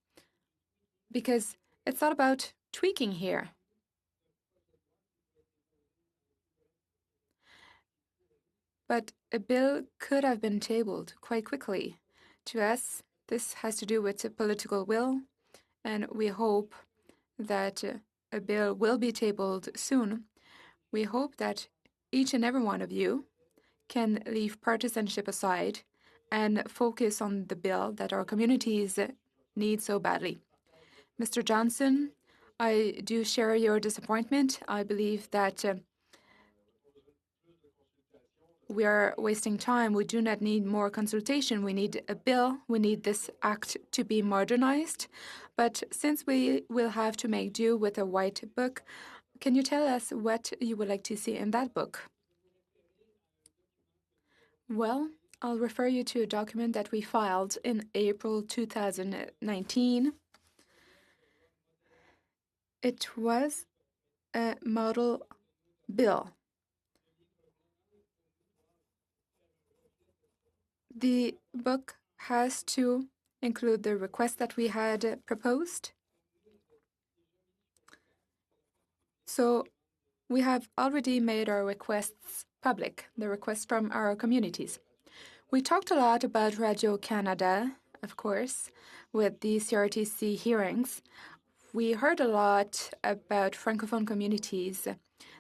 because it's all about tweaking here. But a bill could have been tabled quite quickly. To us, this has to do with political will, and we hope that a bill will be tabled soon. We hope that each and every one of you can leave partisanship aside and focus on the bill that our communities need so badly. Mr. Johnson, I do share your disappointment. I believe that we are wasting time. We do not need more consultation. We need a bill. We need this act to be modernized. But since we will have to make do with a white book, can you tell us what you would like to see in that book? Well, I'll refer you to a document that we filed in April 2019. It was a model bill. The book has to include the request that we had proposed. So we have already made our requests public, the requests from our communities. We talked a lot about Radio-Canada, of course, with the CRTC hearings. We heard a lot about Francophone communities.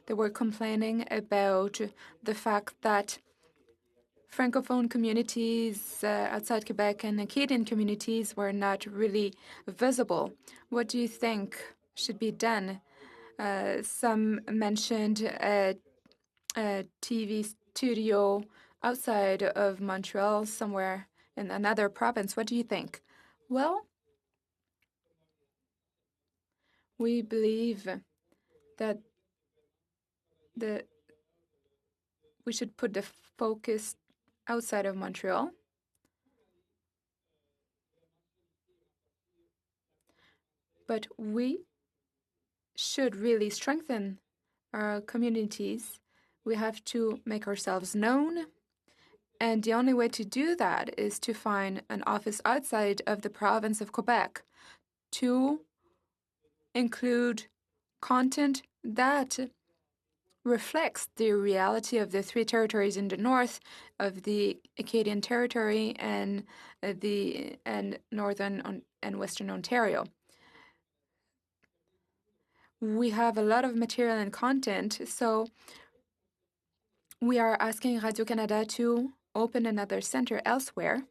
They were complaining about the fact that Francophone communities outside Quebec and Acadian communities were not really visible. What do you think should be done? Some mentioned a TV studio outside of Montreal, somewhere in another province. What do you think? Well, we believe that we should put the focus outside of Montreal. But we should really strengthen our communities. We have to make ourselves known. And the only way to do that is to find an office outside of the province of Quebec to include content that reflects the reality of the three territories in the north, of the Acadian Territory and Northern and Western Ontario. We have a lot of material and content, so we are asking Radio-Canada to open another center elsewhere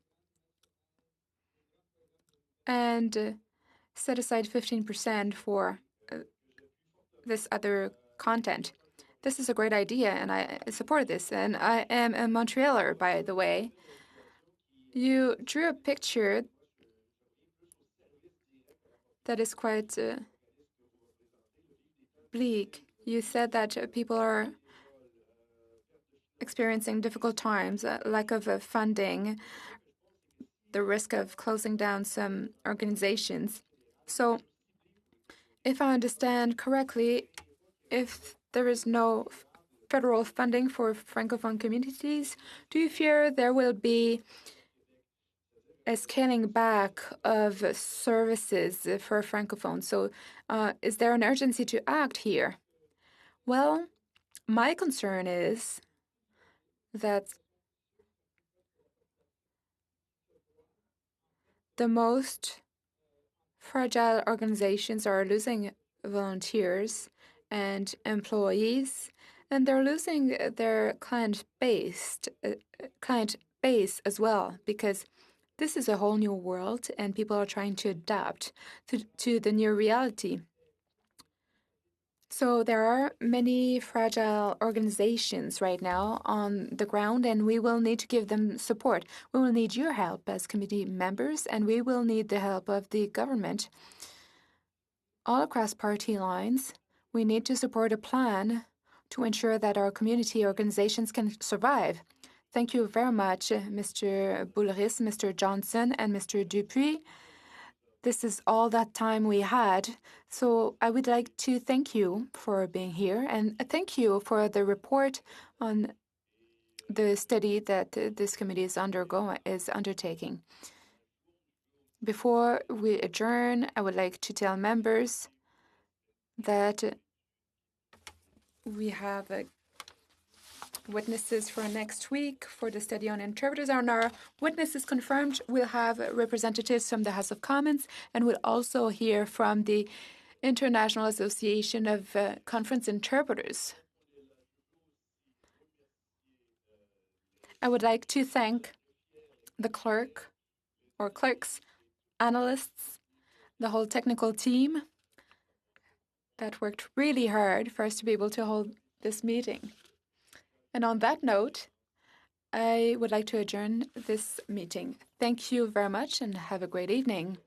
and set aside 15% for this other content. This is a great idea, and I support this. And I am a Montrealer, by the way. You drew a picture that is quite bleak. You said that people are experiencing difficult times, lack of funding, the risk of closing down some organizations. So, if I understand correctly, if there is no federal funding for Francophone communities, do you fear there will be a scaling back of services for Francophones? So is there an urgency to act here? Well, my concern is that the most fragile organizations are losing volunteers and employees, and they're losing their client base as well, because this is a whole new world and people are trying to adapt to the new reality. So there are many fragile organizations right now on the ground, and we will need to give them support. We will need your help as committee members, and we will need the help of the government. All across party lines, we need to support a plan to ensure that our community organizations can survive. Thank you very much, Mr. Boulris, Mr. Johnson, and Mr. Dupuis. This is all that time we had, so I would like to thank you for being here, and thank you for the report on the study that this committee is undertaking. Before we adjourn, I would like to tell members that we have witnesses for next week for the study on interpreters. And our witnesses confirmed, we'll have representatives from the House of Commons, and we'll also hear from the International Association of Conference Interpreters. I would like to thank the clerks, analysts, the whole technical team that worked really hard for us to be able to hold this meeting. And on that note, I would like to adjourn this meeting. Thank you very much and have a great evening.